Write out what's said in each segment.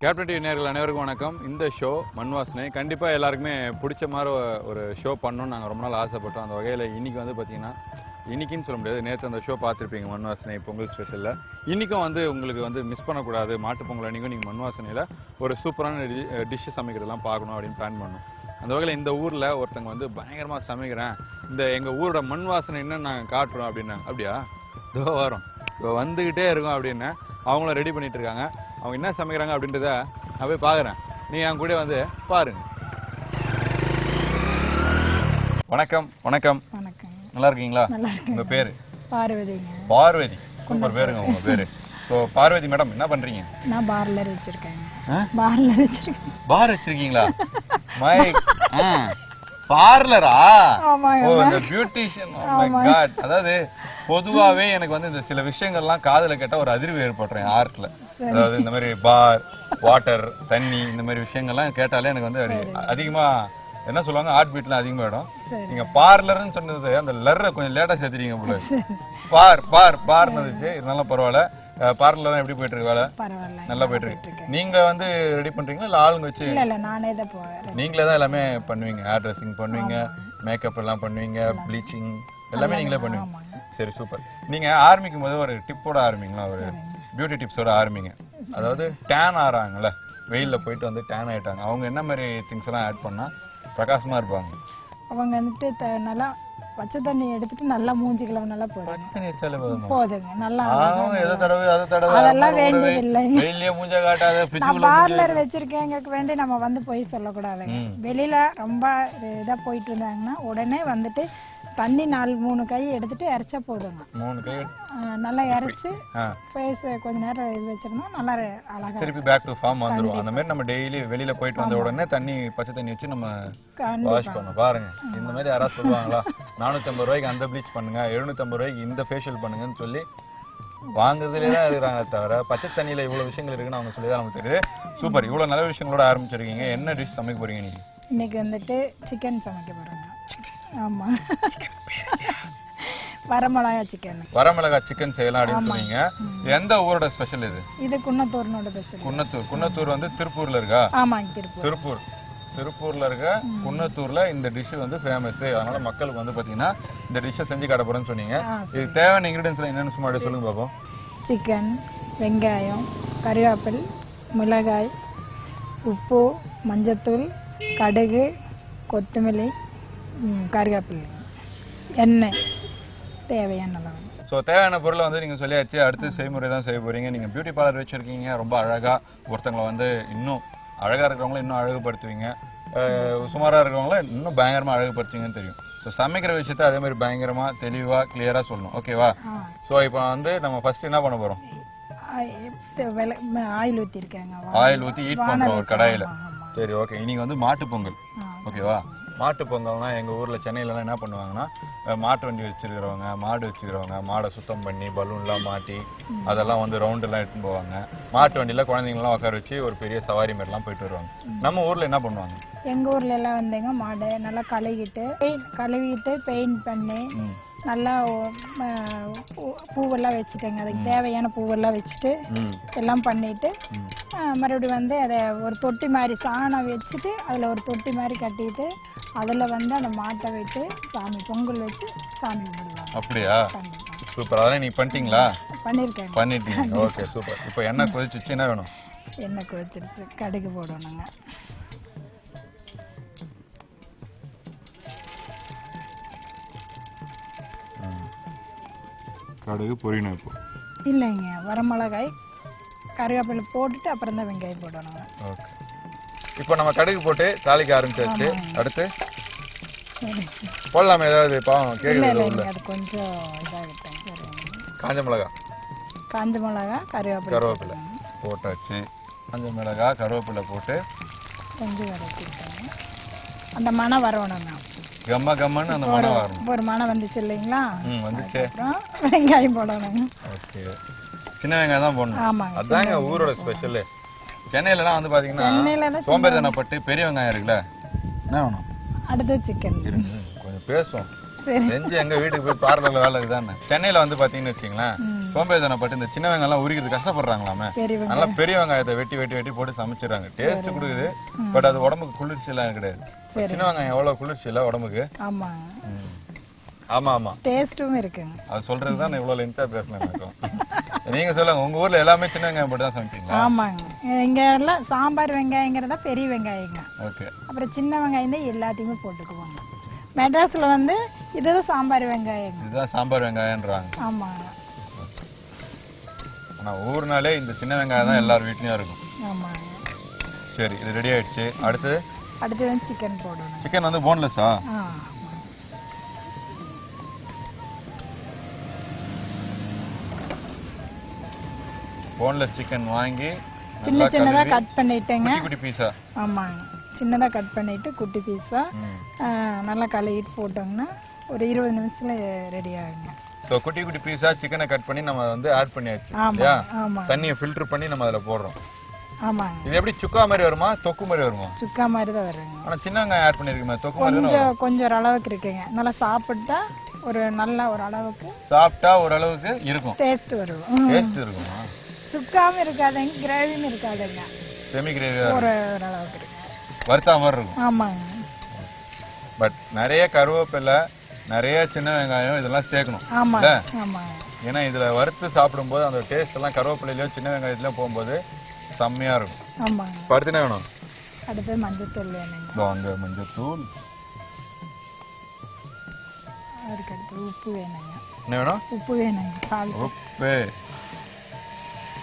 Captain TV நேயர்கள் அனைவருக்கும் வணக்கம். இந்த ஷோ மண் வாசனை கண்டிப்பாக எல்லாருக்குமே பிடிச்ச மாதிரி ஒரு ஷோ பண்ணணும்னு நாங்கள் ரொம்ப நாள் ஆசைப்பட்டோம். அந்த வகையில் இன்றைக்கி வந்து பார்த்தீங்கன்னா, இன்றைக்கின்னு சொல்ல முடியாது, நேற்று அந்த ஷோ பார்த்துருப்பீங்க மண் வாசனை பொங்கல் ஸ்பெஷலில். இன்றைக்கும் வந்து உங்களுக்கு வந்து மிஸ் பண்ணக்கூடாது, மாட்டு பொங்கல் அன்றைக்கும் நீங்கள் மண் வாசனையில் ஒரு சூப்பரான டிஷ்ஷு சமைக்கிறதெல்லாம் பார்க்கணும் அப்படின்னு பிளான் பண்ணோம். அந்த வகையில் இந்த ஊரில் ஒருத்தங்க வந்து பயங்கரமாக சமைக்கிறேன், இந்த எங்கள் ஊரோட மண் வாசனை என்னன்னு நாங்கள் காட்டுறோம் அப்படின்னாங்க. அப்படியா, இதோ வரோம், இப்போ வந்துக்கிட்டே இருக்கோம் அப்படின்னு அவங்களும் ரெடி பண்ணிட்டு இருக்காங்க. அவங்க என்ன சமைக்கிறாங்க அப்படின்றத நான் போய் பார்க்குறேன், நீங்கள் என் கூட வந்து பாருங்க. வணக்கம். வணக்கம். வணக்கம். நல்லா இருக்கீங்களா? உங்க பேரு? பார்வதிங்க. பார்வதி, சூப்பர் பேருங்க உங்க பேரு. ஸோ பார்வதி மேடம் என்ன பண்றீங்க? நான் பார்லர் வச்சிருக்கேன். பார்லர் வச்சிருக்கேன். பார் வச்சிருக்கீங்களா? மை பார்லரா? ஓ, இந்த பியூட்டிஷியன். Oh my God. அதாவது பொதுவாவே எனக்கு வந்து இந்த சில விஷயங்கள்லாம் காதுல கேட்டா ஒரு அதிர்வு ஏற்படுறேன் ஆர்ட்ல. அதாவது இந்த மாதிரி பார், வாட்டர், தண்ணி, இந்த மாதிரி விஷயங்கள்லாம் கேட்டாலே எனக்கு வந்து அதிகமா என்ன சொல்லுவாங்க, ஹார்ட் பீட்லாம் அதிகமாயிடும். நீங்க பார்லர்னு சொன்னது அந்த லர்ரை கொஞ்சம் லேட்டா சேர்த்துறீங்க போல. பார் பார் பார்னு இருந்துச்சு, இருந்தாலும் பரவாயில்ல. பார்லர் எப்படி போயிட்டு இருக்கு வேலை? நல்லா போயிட்டு இருக்கு. நீங்க வந்து ரெடி பண்றீங்களா இல்ல ஆளுங்க வச்சு? இல்ல நானே தான் போறேன். நீங்களே தான் எல்லாமே பண்ணுவீங்க, ஹேர் ட்ரெஸ்ஸிங் பண்ணுவீங்க, மேக்கப் எல்லாம் பண்ணுவீங்க, ப்ளீச்சிங் எல்லாமே நீங்களே பண்ணுவீங்க. சரி, சூப்பர். நீங்க ஆரம்பிக்கும் போது ஒரு டிப்போட ஆரம்பிங்களா, ஒரு பியூட்டி டிப்ஸோட ஆரம்பிங்க. அதாவது டேன் ஆறாங்கல்ல, வெயில்ல போயிட்டு வந்து டேன் ஆயிட்டாங்க, அவங்க என்ன மாதிரி திங்ஸ் எல்லாம் ஆட் பண்ணா பிரகாசமா இருப்பாங்க? அவங்க வந்துட்டு நல்லா பச்சை தண்ணி எடுத்துட்டு நல்லா மூஞ்சிக்கல நல்லா போதுங்க. நல்லா அதெல்லாம் வேண்டியது இல்லை. நான் பார்லர் வச்சிருக்கேங்க வேண்டி நம்ம வந்து போய் சொல்லக்கூடாதுங்க. வெளியில ரொம்ப இதா போயிட்டு இருந்தாங்கன்னா உடனே வந்துட்டு தண்ணி 4-3 கை எடுத்துட்டு இறைச்சா போதுங்க. 3 கை நல்லா இறைச்சு ஃபேஸ் கொஞ்ச நேரம் இது வச்சிருந்தா நல்லா அழகா திருப்பி பேக் டு ஃபார்ம் வந்துரும். அந்த மாதிரி நம்ம டெய்லி வெளியில போயிட்டு வந்த உடனே தண்ணி, பச்சை தண்ணி வச்சு நம்ம வாஷ் பண்ணணும். பாருங்க, இந்த மாதிரி யாராவது சொல்லுவாங்களா? 450 ரூபாய்க்கு அந்த ப்ளீச் பண்ணுங்க, 750 ரூபாய்க்கு இந்த ஃபேஷியல் பண்ணுங்கன்னு சொல்லி வாங்குறதுலே தான் இருக்கிறாங்க தவிர பச்சை தண்ணியில இவ்வளவு விஷயங்கள் இருக்குன்னு அவங்க சொல்லிதான் நமக்கு தெரியுது. சூப்பர், இவ்வளவு நல்ல விஷயங்களோட ஆரம்பிச்சிருக்கீங்க. என்ன டிஷ் சமைக்க போறீங்க நீங்க? இன்னைக்கு வந்துட்டு சிக்கன் சமைக்க போறேங்க. ஆமா, வரமிளகா சிக்கன். வரமிளகா சிக்கன் செய்யலாம் அப்படின்னு சொன்னீங்க. எந்த ஊரோட ஸ்பெஷல் இது? இது குன்னத்தூர்னோட ஸ்பெஷல். குன்னத்தூர். குன்னத்தூர் வந்து திருப்பூர்ல இருக்கா? ஆமாங்க, திருப்பூர்ல இருக்க குன்னத்தூர்ல இந்த டிஷ் வந்து ஃபேமஸ். அதனால மக்களுக்கு வந்து பாத்தீங்கன்னா இந்த டிஷ்ஷை செஞ்சு காட்ட போறேன்னு சொன்னீங்க. இது தேவையான இன்கிரிடியன்ஸ் என்னன்னு சும்மா சொல்லுங்க பாப்போம். சிக்கன், வெங்காயம், கறிவேப்பிலை, மிளகாய், உப்பு, மஞ்சத்தூள், கடுகு, கொத்தமல்லி, கறிவேப்பிலை, எண்ணெய், தேவையான அளவு. ஸோ தேவையான பொருளை வந்து நீங்கள் சொல்லியாச்சு. அடுத்து செய்முறை தான் செய்ய போறீங்க. நீங்கள் பியூட்டி பார்லர் வச்சுருக்கீங்க, ரொம்ப அழகாக ஒருத்தங்களை வந்து இன்னும் அழகாக இருக்கிறவங்கள இன்னும் அழகுபடுத்துவீங்க, சுமாராக இருக்கிறவங்கள இன்னும் பயங்கரமாக அழகுபடுத்துவீங்கன்னு தெரியும். ஸோ சமைக்கிற விஷயத்த அதே மாதிரி பயங்கரமாக தெளிவாக கிளியராக சொல்லணும். ஓகேவா? ஸோ இப்போ வந்து நம்ம ஃபர்ஸ்ட் என்ன பண்ண போகிறோம்? ஆயில் ஊற்றிருக்காங்க. ஆயில் ஊற்றி ஹீட் பண்ணுறோம் ஒரு கடாயில். சரி, ஓகே. இன்னைக்கு வந்து மாட்டு பொங்கல். ஓகேவா? மாட்டு பொங்கல்னா எங்கள் ஊரில் சென்னையிலலாம் என்ன பண்ணுவாங்கன்னா, மாட்டு வண்டி வச்சுருக்கிறவங்க, மாடு வச்சுக்கிறவங்க மாடை சுத்தம் பண்ணி பலூன்லாம் மாட்டி அதெல்லாம் வந்து ரவுண்டெல்லாம் எடுத்துன்னு போவாங்க. மாட்டு வண்டியில் குழந்தைங்களாம் உட்கார வச்சு ஒரு பெரிய சவாரி மாதிரிலாம் போயிட்டு வருவாங்க. நம்ம ஊரில் என்ன பண்ணுவாங்க? எங்கள் ஊர்ல எல்லாம் வந்துங்க, மாடை நல்லா கழுவிட்டு பெயிண்ட் பண்ணி நல்லா பூவெல்லாம் வச்சுட்டேங்க. அதுக்கு தேவையான பூவெல்லாம் வச்சுட்டு எல்லாம் பண்ணிட்டு மறுபடியும் வந்து அதை ஒரு தொட்டி மாதிரி சாணம் வச்சுட்டு அதில் ஒரு தொட்டி மாதிரி கட்டிட்டு அதில் வந்து அந்த மாட்டை வச்சு சாமி பொங்கல் வச்சு சாமி கும்பிடுவாங்க. அப்படியா? சூப்பர். அதெல்லாம் நீ பண்ணிட்டீங்களா? பண்ணியிருக்கேன். பண்ணிட்டீங்க. Okay, super. இப்போ எண்ணெய் கொதிச்சிச்சு, என்ன வேணும்? எண்ணெய் கொதிச்சிருச்சு, கடுகு போடணுங்க. கடுகு பொரியணும். இப்போ இல்லைங்க, வரமிளகாய், கருவேப்பிலை போட்டுட்டு அப்புறம் தான் வெங்காயம் போடணுங்க. ஓகே. இப்போ நம்ம கடுகு போட்டு தாளிக்க ஆரம்பிச்சாச்சு. அடுத்து போடலாமா ஏதாவது? பாவம் கேக்குது. அது கொஞ்சம் இதாகட்டும். காஞ்ச மிளகா, கருவேப்பிலை போட்டாச்சு. காஞ்ச மிளகா, கருவேப்பிலை போட்டு கொஞ்சம் வதக்கிட்டாங்க. அந்த மணம் வரணும்னா கம்ம கம்மன்னு அந்த மணம் வரணும். ஒரு மணம் வந்துச்சு இல்லைங்களா? வந்துச்சு. வெங்காயம் போடணும். ஓகே, சின்ன வெங்காயம் தான் போடணும். ஆமாங்க, அதாங்க ஊரோட ஸ்பெஷல். சென்னையிலலாம் வந்து பாத்தீங்கன்னா சோம்பேறித்தனப்பட்டு பெரிய வெங்காயம் இருக்குல்ல, என்ன வேணும்? அடுத்து சிக்கன் கொஞ்சம் பேசுவோம். செஞ்சு எங்க வீட்டுக்கு போய் பார்லர்ல வேலை இதுதானே. சென்னையில வந்து பாத்தீங்கன்னு வச்சுங்களேன், சோம்பேறித்தனப்பட்டு இந்த சின்ன வெங்காயம் எல்லாம் உரிக்கிறது கஷ்டப்படுறாங்களாமே. அதனால பெரிய வெங்காயத்தை வெட்டி வெட்டி வெட்டி போட்டு சமைச்சிடறாங்க. டேஸ்ட் கொடுக்குது, பட் அது உடம்புக்கு குளிர்ச்சி எல்லாம் கிடையாது. சின்ன வெங்காயம் எவ்வளவு குளிர்ச்சி இல்ல உடம்புக்கு. ஆமா ஆமா ஆமா, டேஸ்டும் இருக்குங்க. அது சொல்றதுதான் இவ்வளவு லென்த்தா பேசணும். நீங்க சொல்லுங்க, உங்க ஊர்ல எல்லாமே சின்ன வெங்காயம் போட்டு தான் சமைப்பீங்களா? ஆமாங்க, இங்க எல்லாம் சாம்பார் வெங்காயங்கிறதா பெரிய வெங்காயங்க. ஓகே. அப்புறம் சின்ன வெங்காயம் தான் எல்லாத்தையுமே போட்டுக்குவாங்க. மெட்ராஸ்ல வந்து இதுதான் சாம்பார் வெங்காயம். இதுதான் சாம்பார் வெங்காயம்ன்றாங்க. ஆமாங்க. ஆனா ஊர்னாலே இந்த சின்ன வெங்காயம் தான் எல்லார் வீட்லயும் இருக்கும். ஆமாங்க. சரி, இது ரெடி ஆயிடுச்சு. அடுத்து அடுத்து சிக்கன் போடணும். சிக்கன் வந்து போன்லெஸ்ஸா? போன்லெஸ் சிக்கன் வாங்கி சின்ன சின்னதா கட் பண்ணிட்டேங்க. குட்டி பீஸா? ஆமாங்க, சின்னதா கட் பண்ணிட்டு குட்டி பீஸா நல்லா கழுவிட்டு போட்டோம்னா ஒரு 20 நிமிஷத்துல ரெடி ஆகுங்க. சோ குட்டி குட்டி பீஸா சிக்கனை கட் பண்ணி நம்ம வந்து ஆட் பண்ணியாச்சு இல்லையா? தண்ணியை ஃபில்டர் பண்ணி நம்ம அதுல போடுறோம். ஆமாங்க. இது எப்படி சுக்கா மாதிரி வருமா தொக்கு மாதிரி வருமா? சுக்கா மாதிரி தான் வருங்க. ஆனா சின்ன வெங்காயம் ஆட் பண்ணிருக்கீங்க, தொக்கு மாதிரி கொஞ்சம் கொஞ்சம் ஒரு அளவுக்கு இருக்குங்க. நல்லா சாப்பிட்டா ஒரு நல்ல ஒரு அளவுக்கு சாப்பிட்டா ஒரு அளவுக்கு இருக்கும், டேஸ்ட் வரும். டேஸ்ட் இருக்குமா? சுக்காவும் இருக்காதுங்க, கிரேவியும் இருக்காதுங்க, செமி கிரேவி ஒரு அளவுக்கு இருக்கு, வறுத்தா மாதிரி இருக்கும். ஆமாங்க. பட் நிறைய கருவேப்பிலை, நிறைய சின்ன வெங்காயம் இதெல்லாம் சேர்க்கணும். ஆமாங்க ஆமாங்க. ஏன்னா இதுல வறுத்து சாப்பிடும்போது அந்த டேஸ்ட் எல்லாம் கருவேப்பிலையிலயோ சின்ன வெங்காயத்திலயோ போகும்போது செம்மையா இருக்கும். ஆமாங்க. அடுத்து என்ன வேணும்? அடுத்து மஞ்சத்தூள் வேணுங்க. வாங்க, மஞ்சத்தூள். அதுக்கு அடுத்து உப்பு வேணுங்க. என்ன வேணும்? உப்பு வேணுங்க. உப்பு,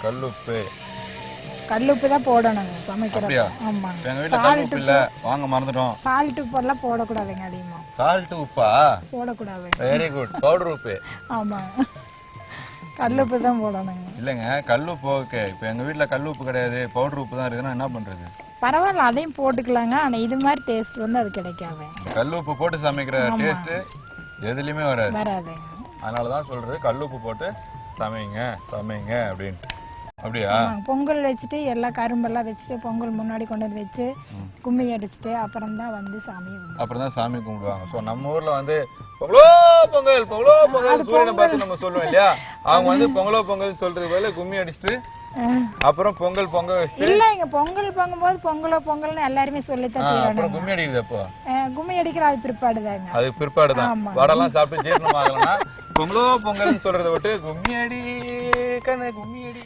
கல்லுப்பு. கல்லுப்பு தான் போடணுங்க சமைக்கிறப்ப. ஆமாங்க. எங்க வீட்ல கல்லுப்பு இல்ல, வாங்க மறந்துட்டோம். சால்ட் உப்பு எல்லாம் போடக்கூடாதுங்க அதிகமா. சால்ட் உப்பா? போடக்கூடாது. Very good. பவுடர் உப்பு. ஆமாங்க, கல்லுப்பு தான் போடணுங்க. இல்லங்க, கல்லுப்பு ஓகே. இப்போ எங்க வீட்ல கல்லுப்பு கிடையாது, பவுடர் உப்பு தான் இருக்குன்னா என்ன பண்றது? பரவாயில்ல, அதையும் போட்டுக்கலாங்க. ஆனா இது மாதிரி டேஸ்ட் வந்து அது கிடைக்காது. கல்லுப்பு போட்டு சமைக்கிற டேஸ்ட் எதுலயுமே வராதுங்க. அதனாலதான் சொல்றது கல்லுப்பு போட்டு சமைங்க சமைங்க அப்படின்ட்டு. அப்படியா? பொங்கல் வச்சுட்டு எல்லா கரும்பெல்லாம் வச்சுட்டு பொங்கல் முன்னாடி கொண்டு வந்து வச்சு கும்மி அடிச்சுட்டு அப்புறம் தான் வந்து சாமி கும்பிடுவாங்க. சோ நம்ம ஊர்ல வந்து பொங்கலோ பொங்கல் பொங்கலோ பொங்கல் சூரியனை பார்த்து நம்ம சொல்லுவோம் இல்லையா? அவங்க வந்து பொங்கலோ பொங்கல் சொல்றது போல கும்மி அடிச்சுட்டு அப்புறம் பொங்கல் பொங்க வச்சு இல்ல, இங்க பொங்கல் பொங்கும்போது பொங்கலோ பொங்கல்னு எல்லாருமே சொல்லித்தான் அப்புறம் கும்மி அடிக்குது. அப்போ கும்மி அடிக்கிற அது பிற்பாடுதாங்க. அது பிற்பாடுதான். வடெல்லாம் சாப்பிட்டு ஜீரணம் ஆகலன்னா பொங்கலோ பொங்கல்னு சொல்றதை விட்டு கும்மி அடி கண்ணு கும்மி அடி.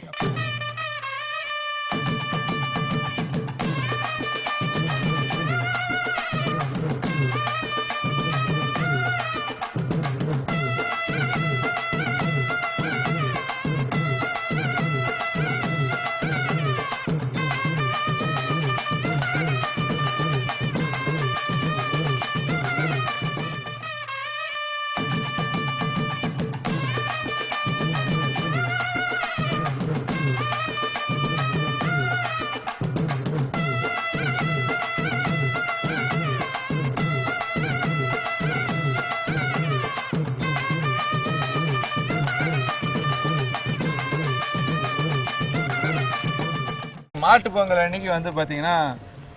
மாட்டு பொங்கல் அன்னைக்கு வந்து பாத்தீங்கன்னா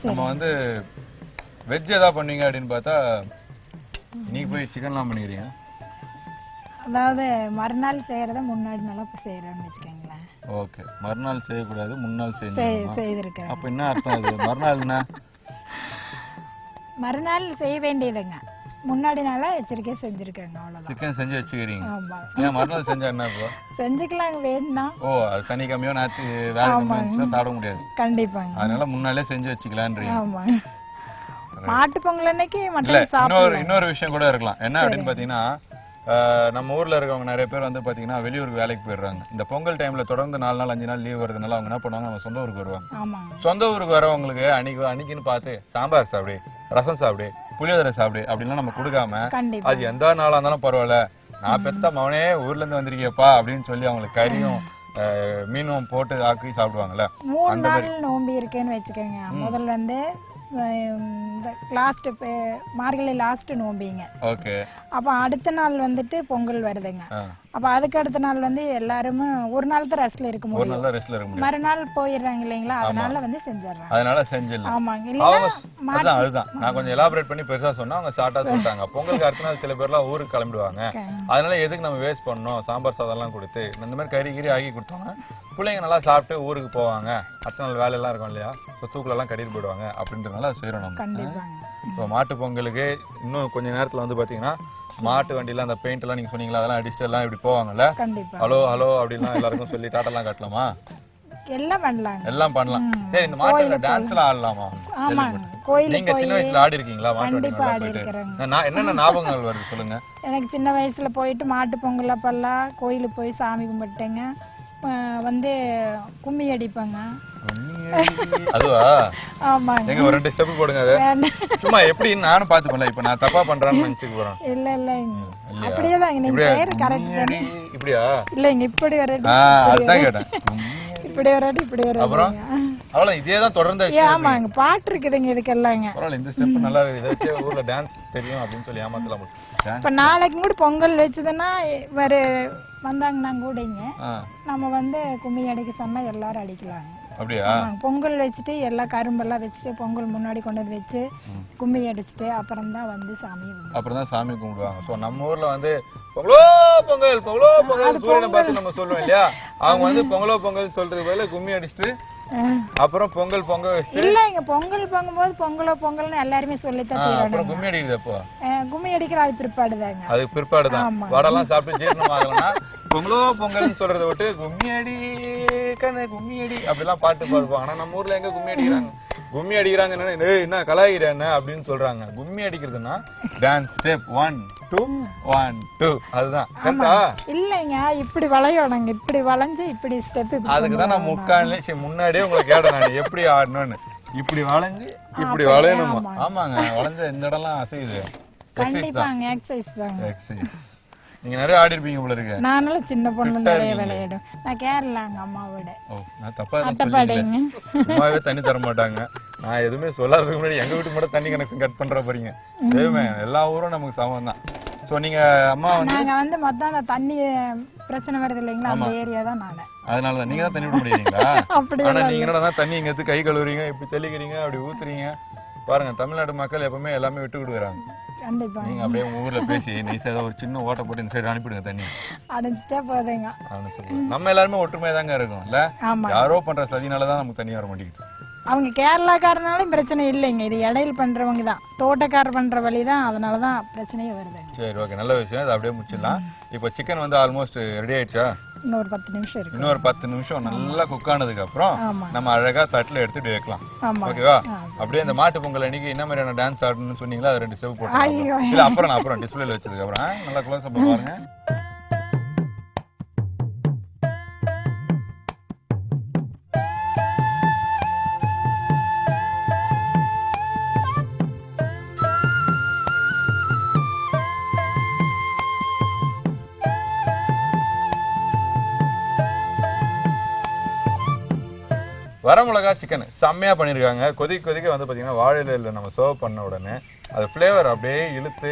நம்ம வந்து வெஜ் ஏதாவது பண்ணீங்க அப்படின்னு பார்த்தா நீங்க போய் சிக்கன்லாம் பண்ணிக்கிறீங்க. அதாவது மறுநாள் செய்யறத முன்னாடி நாளா செய்யறோம்னு வச்சுக்கோங்களேன். ஓகே, மறுநாள் செய்யக்கூடாது, முன்னாள் செய்திருக்கேன். அப்ப என்ன அர்த்தம்? அது மறுநாள் என்ன? மறுநாள் செய்ய வேண்டியதுங்க, முன்னாடி நாளா எச்சரிக்கையா செஞ்சிருக்காங்க. அவ்வளவுதான். சிக்கன் செஞ்சு வச்சுக்கிறீங்க. ஏன் மறுநாள் செஞ்சா என்ன? இப்போ செஞ்சுக்கலாம் வேணும்னா. ஓ, அது சனிக்கிழமையோ ஞாயிற்று வேலைக்கிழமையோ சாப்பிட முடியாது. கண்டிப்பாங்க. அதனால முன்னாலே செஞ்சு வச்சுக்கலான்றீங்க. ஆமாங்க. மாட்டு பொங்கல் அன்னைக்கு மட்டன் சாப்பிடலாம். இன்னொரு விஷயம் கூட இருக்கலாம். என்ன அப்படின்னு பாத்தீங்கன்னா, நம்ம ஊர்ல இருக்கவங்க நிறைய பேர் வந்து பாத்தீங்கன்னா வெளியூருக்கு வேலைக்கு போயிடுறாங்க. இந்த பொங்கல் டைம்ல தொடர்ந்து 4 நாள் 5 நாள் லீவ் வருதுனால அவங்க என்ன பண்ணுவாங்க, நம்ம சொந்த ஊருக்கு வருவாங்க. சொந்த ஊருக்கு வரவங்களுக்கு அன்னைக்குன்னு பார்த்து சாம்பார் சாப்பிடு, ரசம் சாப்பிடு, புளியோதரை சாப்பிடு அப்படின்லாம் நம்ம கொடுக்காம, அது எந்த நாளா இருந்தாலும் பரவாயில்ல, நான் பெத்த மவனே ஊர்ல இருந்து வந்திருக்கியப்பா அப்படின்னு சொல்லி அவங்களுக்கு கறியும் மீனும் போட்டு ஆக்கி சாப்பிடுவாங்கல்ல. 3 நாள் நோம்பி இருக்கேன்னு வச்சுக்கோங்க. முதல்ல இருந்து லாஸ்ட் மார்கழி லாஸ்ட் நோம்பிங்க. ஓகே. அப்ப அடுத்த நாள் வந்துட்டு பொங்கல் வருதுங்க. அப்ப அதுக்கு அடுத்த நாள் வந்து எல்லாருமே ஒரு நாள் தான் ரெஸ்ட்ல இருக்க ஒரு நாள் தான் ரெஸ்ட்ல இருக்க முடியும். மறுநாள் போயிடுறாங்க இல்லைங்களா, அதனால வந்து செஞ்சிடறாங்க. அதனால செஞ்சிடலாம். ஆமாங்க. இல்லைன்னா அதுதான் நான் கொஞ்சம் எலாபரேட் பண்ணி பெருசா சொன்னா அவங்க ஷார்ட்டா சொல்லிட்டாங்க. பொங்கலுக்கு அடுத்த நாள் சில பேர்லாம் ஊருக்கு கிளம்பிடுவாங்க. அதனால எதுக்கு நம்ம வேஸ்ட் பண்ணணும், சாம்பார் சாதம் எல்லாம் கொடுத்து இந்த மாதிரி கறி கறி ஆகி கொடுத்தோம்னா பிள்ளைங்க நல்லா சாப்பிட்டு ஊருக்கு போவாங்க. அடுத்த நாள் வேலையெல்லாம் இருக்கும் இல்லையா, தூக்குல எல்லாம் கட்டிட்டு போயிடுவாங்க அப்படின்றதுனால செய்யறோம் நம்ம. கண்டிப்பாங்க. ஸோ மாட்டு பொங்கலுக்கு இன்னும் கொஞ்ச நேரத்துல வந்து பாத்தீங்கன்னா மாட்டு வண்டியில அந்த பெயிண்ட் எல்லாம் நீங்க சொன்னீங்களா, அதெல்லாம் அடிச்சுட்டு எல்லாம் இப்படி போவாங்கல்ல, கண்டிப்பா ஹலோ ஹலோ அப்படின்லாம் எல்லாருக்கும் சொல்லி டாட்டெல்லாம் காட்டலாமா? எல்லாம் பண்ணலாம். எல்லாம் பண்ணலாம். சரி, இந்த மாட்டுல டான்ஸ் எல்லாம் ஆடலாமா? ஆமாங்க. கோயிலுக்கு நீங்க சின்ன வயசுல ஆடி இருக்கீங்களா? கண்டிப்பா ஆடி இருக்கிறேங்க. நான் என்னென்ன ஞாபகங்கள் வருது சொல்லுங்க. எனக்கு சின்ன வயசுல போயிட்டு மாட்டு பொங்கல் அப்பெல்லாம் கோயிலுக்கு போய் சாமி கும்பிட்டேங்க. வந்து கும்மி அடிப்பாங்க. அதுவா? ஆமாங்க. எங்க ஒரு 2 ஸ்டெப் போடுங்க. அது சும்மா எப்படி நானும் பாத்துப்பேன். இப்ப நான் தப்பா பண்றேன்னு நினைச்சுக்க போறேன். இல்ல இல்லங்க, அப்படியே தான். நீங்க பேர் கரெக்ட் தானே? இப்படியா? இல்லங்க, இப்படி ஒரு அதுதான் கேட்டேன். இப்படி ஒரு இப்படி ஒரு அப்புறம் அவ்வளவு இதே தான் தொடர்ந்து. ஆமாங்க, பாட்டு இருக்குதுங்க இதுக்கெல்லாங்க. பரவாயில்ல, இந்த ஸ்டெப் நல்லா இருக்கு. இதை ஊர்ல டான்ஸ் தெரியும் அப்படின்னு சொல்லி ஏமாத்தலாம். இப்ப நாளைக்கு கூட பொங்கல் வச்சதுன்னா வேற வந்தாங்கன்னா கூடங்க நம்ம வந்து கும்மி அடிக்க சொன்னா எல்லாரும் அடிக்கலாங்க. அப்படியா? பொங்கல் வச்சுட்டு எல்லா கரும்பெல்லாம் வச்சுட்டு பொங்கல் முன்னாடி கொண்டு வந்து வச்சு கும்மி அடிச்சுட்டு அப்புறம் தான் வந்து சாமி கும்பிடுவாங்க. சோ நம்ம ஊர்ல வந்து பொங்கலோ பொங்கல் பொங்கலோ பொங்கல் சூரியனை பார்த்து நம்ம சொல்லுவோம் இல்லையா, அவங்க வந்து பொங்கலோ பொங்கல் சொல்றது பதிலா கும்மி அடிச்சுட்டு அப்புறம் பொங்கல் பொங்க வச்சு இல்ல, இங்க பொங்கல் பொங்கும்போது பொங்கலோ பொங்கல்னு எல்லாருமே சொல்லித்தான் தீராங்க. அப்புறம் கும்மி அடிக்கிறது அப்போ கும்மி அடிக்கிற அது பிற்பாடுதாங்க. அது பிற்பாடுதான். வடெல்லாம் சாப்பிட்டு ஜீரணம் ஆகலன்னா பொங்கலோ பொங்கல்னு சொல்றதை விட்டு கும்மி அடி கண்ணு கும்மி அடி அப்படிலாம் பாட்டு பாடுவாங்க. ஆனா நம்ம ஊர்ல எங்க கும்மி அடிக்கிறாங்க? கும்மி அடிக்கிறாங்க என்ன கலாயிர என்ன அப்படின்னு சொல்றாங்க. கும்மி அடிக்கிறதுனா டான்ஸ் ஸ்டெப் 1 2 1 2 அதுதான் கரெக்ட்டா? இல்லங்க, இப்படி வளையணுங்க. இப்படி வளைஞ்சு இப்படி ஸ்டெப். அதுக்கு தான் நான் முன்னாடியே உங்களுக்கு கேட்டேன் நான் எப்படி ஆடணும்னு. இப்படி வளைஞ்சு இப்படி வளையணுமா? ஆமாங்க, வளைஞ்ச இந்த இடம்லாம் அசையுது. கண்டிப்பாங்க, எக்ஸர்சைஸ் தாங்க. எக்ஸர்சைஸ். நீங்க நிறைய ஆடி இருப்பீங்க போல இருக்கு. நானும் சின்ன பொண்ணு நிறைய விளையாடும். நான் கேரளாங்க அம்மாவோட. நான் தப்பா சொல்லிட்டேன். அம்மாவே தண்ணி தர மாட்டாங்க. நான் எதுவுமே சொல்லாததுக்கு முன்னாடி எங்க வீட்டுக்கு மட்டும் தண்ணி கனெக்ஷன் கட் பண்ற போறீங்க. எதுவுமே எல்லா ஊரும் நமக்கு சமம் தான். சோ நீங்க அம்மா வந்து நாங்க வந்து மொத்தம் அந்த தண்ணி பிரச்சனை வருது இல்லைங்களா, அந்த ஏரியா தான் நானு. அதனால தான் நீங்க தான் தண்ணி விட முடியுங்களா? ஆனா நீங்க என்னடா தண்ணி இங்க எடுத்து கை கழுவுறீங்க, இப்படி தெளிக்கிறீங்க, அப்படி ஊத்துறீங்க. பாருங்க, தமிழ்நாடு மக்கள் எப்பவுமே எல்லாமே விட்டு விடுறாங்க. கண்டிப்பா. நீங்க அப்படியே உங்க ஊர்ல பேசி நைஸா ஒரு சின்ன ஓட்டை போட்டு இந்த சைடு அனுப்பிடுங்க, தண்ணி அடைஞ்சிட்டே போதேங்க. நம்ம எல்லாருமே ஒற்றுமையா தாங்க இருக்கும் இல்ல? யாரோ பண்ற சதினாலதான் நமக்கு தண்ணி வர மாட்டேங்குது. அவங்க கேரளாக்காரனாலும் பிரச்சனை இல்லைங்க, இது இடையில பண்றவங்க தான், தோட்டக்காரர் பண்ற வழிதான், அதனாலதான் பிரச்சனையே வருது. சரி, ஓகே, நல்ல விஷயம். அதை அப்படியே முடிச்சிடலாம். இப்போ சிக்கன் வந்து ஆல்மோஸ்ட் ரெடி ஆயிடுச்சா? இன்னொரு 10 நிமிஷம் இருக்கு. இன்னொரு 10 நிமிஷம் நல்லா குக் ஆனதுக்கு அப்புறம் நம்ம அழகா தட்டுல எடுத்துட்டு வைக்கலாம். ஓகேவா? அப்படியே இந்த மாட்டு பொங்கல் அன்னைக்கு என்ன மாதிரியான டான்ஸ் ஆடணும்னு சொன்னீங்களா, அது 2 ஸ்டெப் போட்டு இல்ல அப்புறம் டிஸ்பிளேல வச்சதுக்கு அப்புறம் நல்லா க்ளோஸ் அப் பாருங்க. வரமிளகா சிக்கன் செம்மையா பண்ணிருக்காங்க. கொதிக்க வந்து பாத்தீங்கன்னா வாழை இலையில நம்ம சர்வ் பண்ண உடனே அது ஃப்ளேவர் அப்படியே இழுத்து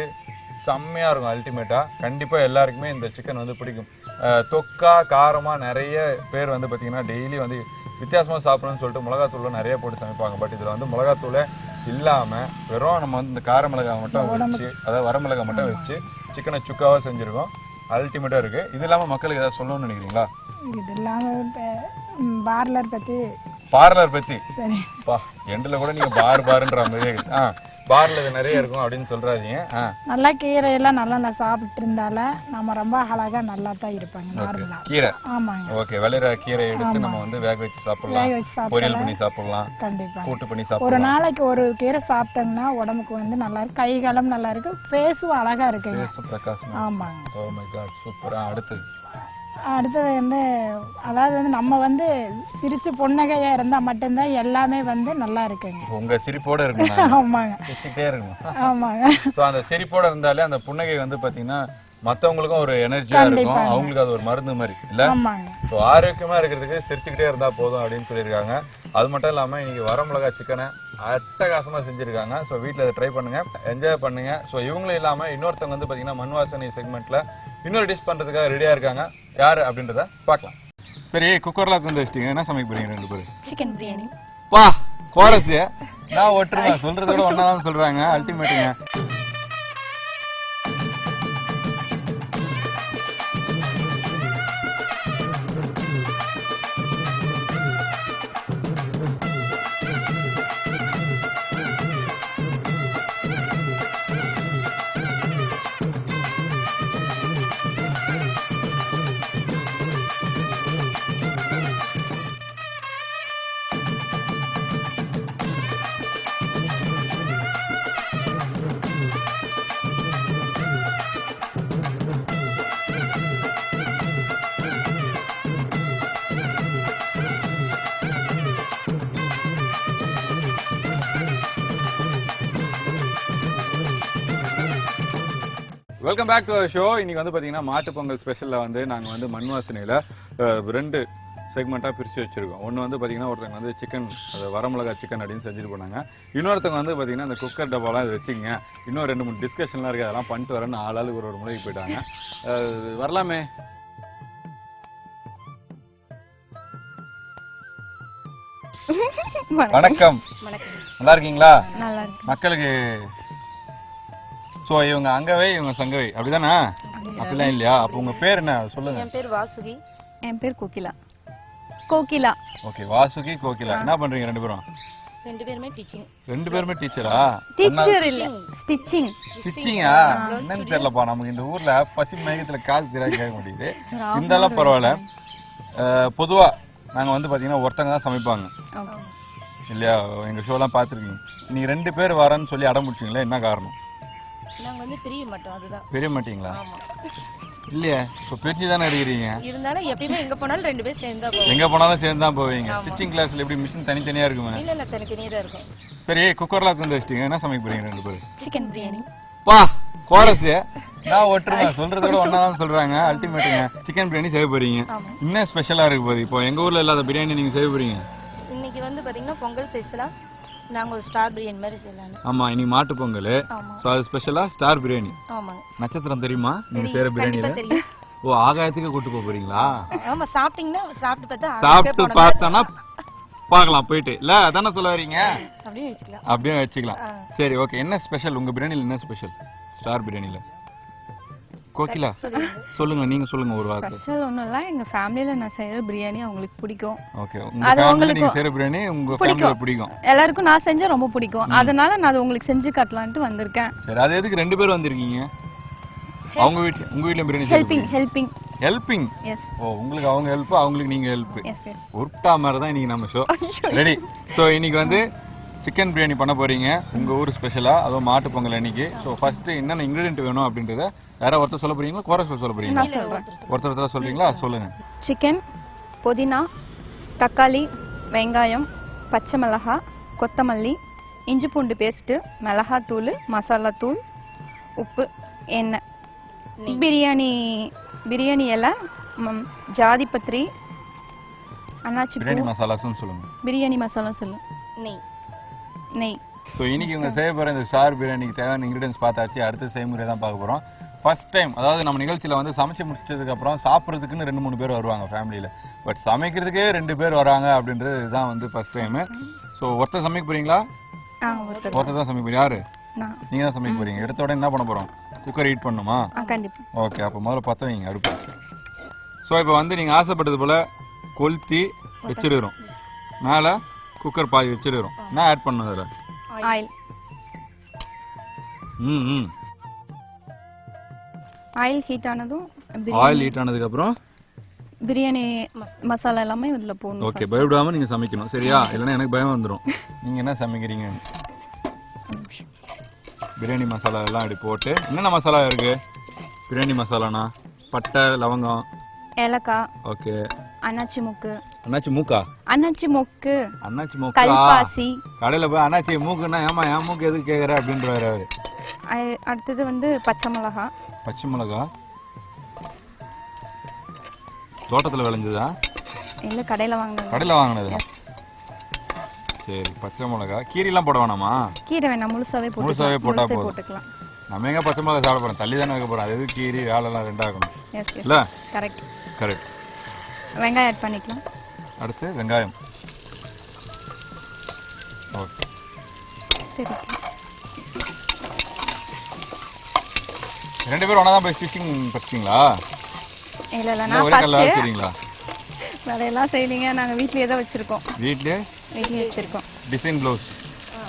செம்மையா இருக்கும். அல்டிமேட்டா கண்டிப்பா எல்லாருக்குமே இந்த சிக்கன் வந்து பிடிக்கும். தொக்கா காரமா நிறைய பேர் வந்து பாத்தீங்கன்னா டெய்லி வந்து வித்தியாசமா சாப்பிடணும்னு சொல்லிட்டு மிளகாத்தூள் நிறைய போட்டு சமைப்பாங்க. பட் இதுல வந்து மிளகாத்தூளே இல்லாம வெறும் நம்ம வந்து இந்த கார மிளகாய் மட்டும் வச்சு, அதாவது வரமிளகாய் மட்டும் வச்சு சிக்கனை சுக்காவா செஞ்சிருக்கோம். அல்டிமேட்டா இருக்கு. இது இல்லாம மக்களுக்கு ஏதாவது சொல்லணும்னு நினைக்கிறீங்களா? இது இல்லாம பார்லர் பத்தி பா எண்டுல கூட நீங்க பார்ன்ற மாதிரி பார்ல இது நிறைய இருக்கும் அப்படின்னு சொல்றாதீங்க. நல்லா கீரை எல்லாம் நல்லா சாப்பிட்டு இருந்தால நம்ம ரொம்ப அழகா நல்லா தான் இருப்பாங்க. கீரை ஆமாங்க. ஓகே, விளையிற கீரை எடுத்து நம்ம வந்து வேக வச்சு சாப்பிடலாம், பொரியல் பண்ணி சாப்பிடலாம், கண்டிப்பா கூட்டு பண்ணி சாப்பிடலாம். ஒரு நாளைக்கு ஒரு கீரை சாப்பிட்டோம்னா உடம்புக்கு வந்து நல்லா இருக்கு, கை காலம் நல்லா இருக்கு, ஃபேஸும் அழகா இருக்கு. ஃபேஸ் பிரகாசமா. ஆமாங்க. ஓ மை காட், சூப்பரா. அடுத்தது வந்து அதாவது வந்து நம்ம வந்து சிரிச்சு புன்னகையா இருந்தா மட்டும்தான் எல்லாமே வந்து நல்லா இருக்குங்க. உங்க சிரிப்போட இருக்கணும். ஆமாங்க, சிரிச்சிட்டே இருக்கணும். ஆமாங்க. சோ அந்த சிரிப்போட இருந்தாலே அந்த புன்னகை வந்து பாத்தீங்கன்னா மத்தவங்களுக்கும் ஒரு எனர்ஜியா இருக்கும், அவங்களுக்கு அது ஒரு மருந்து மாதிரி இல்ல? சோ ஆரோக்கியமா இருக்கிறதுக்கு சிரிச்சுக்கிட்டே இருந்தா போதும் அப்படின்னு சொல்லியிருக்காங்க. அது மட்டும் இல்லாம இன்னைக்கு வரமிளகா சிக்கனை அட்டகாசமா செஞ்சிருக்காங்க. சோ வீட்டுல அதை ட்ரை பண்ணுங்க, என்ஜாய் பண்ணுங்க. சோ இவங்களும் இல்லாம இன்னொருத்தவங்க வந்து பாத்தீங்கன்னா மண் வாசனை செக்மெண்ட்ல இன்னொரு டிஷ் பண்றதுக்காக ரெடியா இருக்காங்க. யாரு அப்படின்றத பார்க்கலாம். சரி, குக்கர்ல தந்து வச்சிட்டீங்க. என்ன சமைக்க போறீங்க ரெண்டு பேரும்? சிக்கன் பிரியாணி. பா கோரஸ் நான் ஒட்டுருங்க சொல்றத விட ஒன்னாதான் சொல்றாங்க. அல்டிமேட்டுங்க. Welcome back to show. இன்னைக்கு வந்து பாத்தீங்கன்னா மாட்டு பொங்கல் ஸ்பெஷல்ல வந்து நாங்க வந்து மண் வாசனையில 2 செக்மெண்டா பிரிச்சு வச்சிருக்கோம். ஒன்னு வந்து பாத்தீங்கன்னா ஒருத்தவங்க வந்து சிக்கன், அது வரமிளகா சிக்கன் அப்படின்னு செஞ்சுட்டு போனாங்க. இன்னொருத்தவங்க வந்து பாத்தீங்கன்னா அந்த குக்கர் டப்பாலாம் இது வச்சுங்க, இன்னும் 2-3 டிஸ்கஷன்லாம் இருக்கு, அதெல்லாம் பண்ணிட்டு வரேன்னு ஆளாளுக்கு ஒரு முறைக்கு போயிட்டாங்க. வரலாமே. வணக்கம். நல்லா இருக்கீங்களா? நல்லா இருக்கு. மக்களுக்கு சோ இவங்க அங்கவே இவங்க சங்கவை அப்படிதானே? அப்படிலாம் இல்லையா? அப்ப உங்க பேர் என்ன சொல்லுங்க. என் பேர் வாசுகி. என் பேர் கோகிலா. கோகிலா. ஓகே, வாசுகி கோகிலா. என்ன பண்றீங்க ரெண்டு பேரும்? ரெண்டு பேருமே டீச்சிங். ரெண்டு பேருமே டீச்சரா? டீச்சர் இல்ல, ஸ்டிச்சிங். ஸ்டிச்சிங்கா? என்னன்னு தெரியலப்பா. நமக்கு இந்த ஊர்ல பசி மயக்கத்துல காது தெரியாது கேட்க முடியுது. இந்தெல்லாம் பரவாயில்ல. பொதுவா நாங்க வந்து பாத்தீங்கன்னா ஒருத்தங்க தான் சமைப்பாங்க இல்லையா? எங்க ஷோலாம் பாத்துருக்கீங்க. நீங்க 2 பேர் வரேன்னு சொல்லி அடம் முடிச்சீங்களா? என்ன காரணம்? நாங்க வந்து பிரிய மாட்டோம், அதுதான். பிரிய மாட்டீங்களா? இல்லையா? இப்ப பிரிஞ்சு தானே எடுக்கிறீங்க. இருந்தாலும் எப்பயுமே எங்க போனாலும் 2 பேர் சேர்ந்தா போவோம். எங்க போனாலும் சேர்ந்து தான் போவீங்க. ஸ்டிச்சிங் கிளாஸ்ல எப்படி மிஷின் தனித்தனியா இருக்குமா? இல்ல இல்ல, தனித்தனியா தான் இருக்கும். சரி, குக்கர்ல தந்து வச்சிட்டீங்க. என்ன சமைக்க போறீங்க ரெண்டு பேரும்? சிக்கன் பிரியாணி. பா கோரஸ் நான் ஒட்டுருங்க சொல்றத விட ஒன்னாதான் சொல்றாங்க. அல்டிமேட்டுங்க. சிக்கன் பிரியாணி செய்ய போறீங்க. என்ன ஸ்பெஷலா இருக்கு போது? இப்போ எங்க ஊர்ல இல்லாத பிரியாணி நீங்க செய்ய போறீங்க. இன்னைக்கு வந்து பாத்தீங்கன்னா பொங்கல் ஸ்பெஷலா நாங்க ஒரு ஸ்டார் பிரியாணி மாதிரி செய்யலாம். ஆமா, இன்னைக்கு மாட்டு பொங்கல். சோ அது ஸ்பெஷலா ஸ்டார் பிரியாணி. ஆமாங்க. நட்சத்திரம் தெரியுமா நீங்க செய்யற பிரியாணில? ஓ, ஆகாயத்துக்கு கூட்டி போறீங்களா? ஆமா, சாப்பிட்டீங்கன்னா சாப்பிட்டு பார்த்தனா பார்க்கலாம் போயிட்டு. இல்ல அதானே சொல்ல வரீங்க? அப்படியே வச்சுக்கலாம். சரி, ஓகே. என்ன ஸ்பெஷல் உங்க பிரியாணில? என்ன ஸ்பெஷல் ஸ்டார் பிரியாணில? கோகிலா சொல்லுங்க, நீங்க சொல்லுங்க ஒரு வார்த்தை. ஸ்பெஷல் ஒண்ணும் இல்ல, எங்க ஃபேமிலில நான் செய்யற பிரியாணி அவங்களுக்கு பிடிக்கும். ஓகே, உங்க ஃபேமிலில நீங்க செய்யற பிரியாணி உங்க ஃபேமிலில பிடிக்கும். எல்லாருக்கும் நான் செஞ்சா ரொம்ப பிடிக்கும். அதனால நான் உங்களுக்கு செஞ்சு காட்டலாம்னு வந்திருக்கேன். சரி, அது எதுக்கு 2 பேர் வந்திருக்கீங்க? அவங்க வீட்ல உங்க வீட்ல பிரியாணி ஹெல்பிங். எஸ். ஓ, உங்களுக்கு அவங்க ஹெல்ப், அவங்களுக்கு நீங்க ஹெல்ப். S S. உருட்டா மாதிரி தான் இன்னைக்கு நம்ம ஷோ. ரெடி. சோ இன்னைக்கு வந்து சிக்கன் பிரியாணி பண்ண போறீங்க உங்க ஊர் ஸ்பெஷலா, அதுவும் மாட்டு பொங்கல் அன்னைக்கு. ஸோ ஃபர்ஸ்ட் என்னென்ன இன்கிரிடியன்ட் வேணும் அப்படின்றத யாராவது ஒருத்தர் சொல்ல போறீங்களா? கோரஸ் சொல்ல போறீங்களா? ஒருத்தர் சொல்றீங்களா? சொல்லுங்க. சிக்கன், புதினா, தக்காளி, வெங்காயம், பச்சை மிளகாய், கொத்தமல்லி, இஞ்சி பூண்டு பேஸ்ட், மிளகாத்தூள், மசாலா தூள், உப்பு, எண்ணெய், பிரியாணி இலை, ஜாதிபத்திரி, அன்னாச்சி பூ, பிரியாணி மசாலாஸ்னு சொல்லுங்க. பிரியாணி மசாலா சொல்லுங்க. நெய். ஸோ இன்னைக்கு இவங்க செய்ய போகிற இந்த ஸ்டார் பிரியாணிக்கு தேவையான இன்க்ரீடியன்ஸ் பார்த்தாச்சு. அடுத்த செய்முறை தான் பார்க்க போகிறோம். ஃபர்ஸ்ட் டைம், அதாவது நம்ம நிகழ்ச்சியில் வந்து சமைச்சு முடிச்சதுக்கப்புறம் சாப்பிட்றதுக்குன்னு 2-3 பேர் வருவாங்க ஃபேமிலியில். பட் சமைக்கிறதுக்கே 2 பேர் வராங்க அப்படின்றது இதுதான் வந்து ஃபர்ஸ்ட் டைமு. ஸோ ஒருத்தர் சமைக்க போறீங்களா? ஒருத்தர் தான் சமைக்க போறீங்க. யாரு? நீங்கள் தான் சமைக்க போறீங்க. எடுத்த உடனே என்ன பண்ண போகிறோம்? குக்கர் ஹீட் பண்ணுமா? ஓகே, அப்போ முதல்ல பற்ற வைங்க அடுப்பு. ஸோ இப்போ வந்து நீங்கள் ஆசைப்பட்டது போல் கொளுத்தி வச்சிருக்கிறோம். மேலே குக்கர் பாதி வச்சிருக்கிறோம். என்ன ஆட் பண்ணணும் அதில்? ஆயில். ஆயில் ஹீட் ஆனதுக்கு அப்புறம் பிரியாணி மசாலா எல்லாமே இதுல போடணும். ஓகே, பயப்படாம நீங்க சமைக்கணும் சரியா? இல்லனா எனக்கு பயம் வந்துரும். நீங்க என்ன சமைக்கிறீங்க? பிரியாணி மசாலா எல்லாம் அப்படி போட்டு. என்னென்ன மசாலா இருக்கு பிரியாணி மசாலானா? பட்டை, லவங்கம், ஏலக்காய். ஓகே. அன்னாச்சி மூக்கு. அன்னாச்சி மூக்கா? அன்னாச்சி மூக்கு. அன்னாச்சி மூக்கு. கல்பாசி. கடையில போய் அன்னாச்சி மூக்குன்னா ஏமா என் மூக்கு எதுக்கு கேக்குற அப்படின்றாரு அவரு. அடுத்தது வந்து பச்சை மிளகாய். பச்சை மிளகாய் தோட்டத்துல விளைஞ்சதா? இல்ல, கடையில வாங்குனது. கடையில வாங்குனதா? சரி, பச்சை மிளகாய். கீரை எல்லாம் போட வேணாமா? கீரை வேணாம், முழுசாவே போட்டா போதும். நம்ம எங்க பச்சை மிளகாய் சாப்பிட போறோம்? தள்ளி தானே வைக்க போறோம். அது எதுக்கு கீரை ஆளெல்லாம் ரெண்டாக்கணும்? எஸ் இல்ல கரெக்ட். கரெக்ட். வெங்காயம் ஆட் பண்ணிக்கலாம். அடுத்து வெங்காயம். ஓகே சரி. ரெண்டு பேரும் ஒண்ணா தான் போய் ஸ்டிச்சிங் படிச்சீங்களா? இல்ல இல்ல இல்ல நான் ஒரே கல்ல ஃபர்ஸ்ட் வச்சிரீங்களா? வேலையெல்லாம் செய்யலீங்க. நாங்க வீட்லயே தான் வச்சிருக்கோம். வீட்லயே வச்சிருக்கோம். டிசைன் ப்ளவுஸ்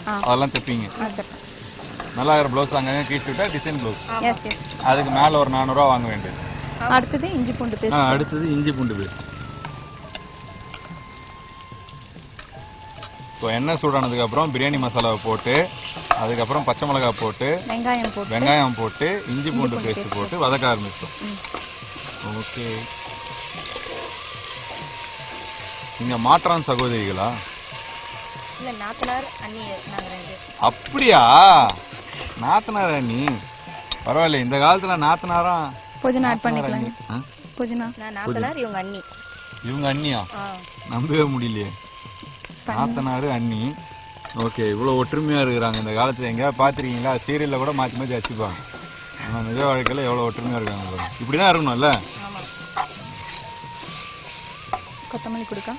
ஆ அதெல்லாம் தைப்பீங்க. நல்லா இருக்கிற ப்ளவுஸ் அங்கங்க கீச்சு விட்டா டிசைன் ப்ளவுஸ். S S. அதுக்கு மேல ஒரு 400 ரூபாய் வாங்க வேண்டியது. அடுத்தது இஞ்சி பூண்டு பேஸ்ட். அடுத்தது இஞ்சி பூண்டு பேஸ்ட். ஸோ எண்ணெய் சூடானதுக்கு அப்புறம் பிரியாணி மசாலாவை போட்டு அதுக்கப்புறம் பச்சை மிளகாய் போட்டு வெங்காயம் போட்டு இஞ்சி பூண்டு பேஸ்ட் போட்டு வதக்க ஆரம்பிச்சோம். ஓகே. நீங்க மாற்றான் சகோதரிகளா? இல்ல நாத்தனார் அண்ணி நாங்க ரெண்டு. அப்படியா? நாத்தனார் அண்ணி பரவாயில்ல. இந்த காலத்துல நாத்தனாரா? புதினா ஆட் பண்ணிக்கலாம். புதினா. நான் நாத்தனார், இவங்க அண்ணி. இவங்க அண்ணியா? நம்பவே முடியலையே. நாத்தனாரு அண்ணி. ஓகே. இவ்வளவு ஒற்றுமையா இருக்கிறாங்க இந்த காலத்துல. எங்கேயாவது பாத்திருக்கீங்களா? சீரியல்ல கூட மாத்தி மாத்தி வச்சுப்பாங்க. ஆனா நிஜ வாழ்க்கையில எவ்வளவு ஒற்றுமையா இருக்காங்க. இப்படிதான் இருக்கணும்ல. கொத்தமல்லி கொடுக்க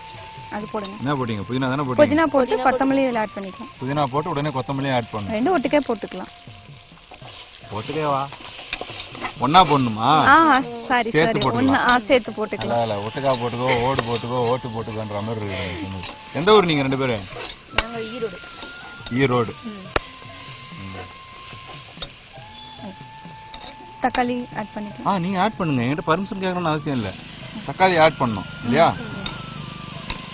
அது போடுங்க. என்ன போட்டீங்க? புதினா தானே போட்டீங்க? புதினா போட்டு கொத்தமல்லி இதெல்லாம் ஆட் பண்ணிக்கலாம். புதினா போட்டு உடனே கொத்தமல்லியும் ஆட் பண்ணணும். ரெண்டு ஒட்டுக்கே போட்டுக்கலாம். ஒட்டுக்கேவா? ஒண்ணா போடணுமா? Sorry sorry. ஒண்ணா சேர்த்து போட்டுக்கலாம். இல்ல ஒட்டுக்கா போட்டுக்கோ, ஓடு போட்டுக்கோ, ஓட்டு போட்டுக்கோன்ற மாதிரி இருக்கு. எந்த ஊர் நீங்க ரெண்டு பேரும்? நாங்க ஈரோடு. ஈரோடு. தக்காளி ஆட் பண்ணிக்கலாம். நீங்க ஆட் பண்ணுங்க. என்கிட்ட பர்மிஷன் கேட்கணும்னு அவசியம் இல்ல. தக்காளி ஆட் பண்ணணும் இல்லையா?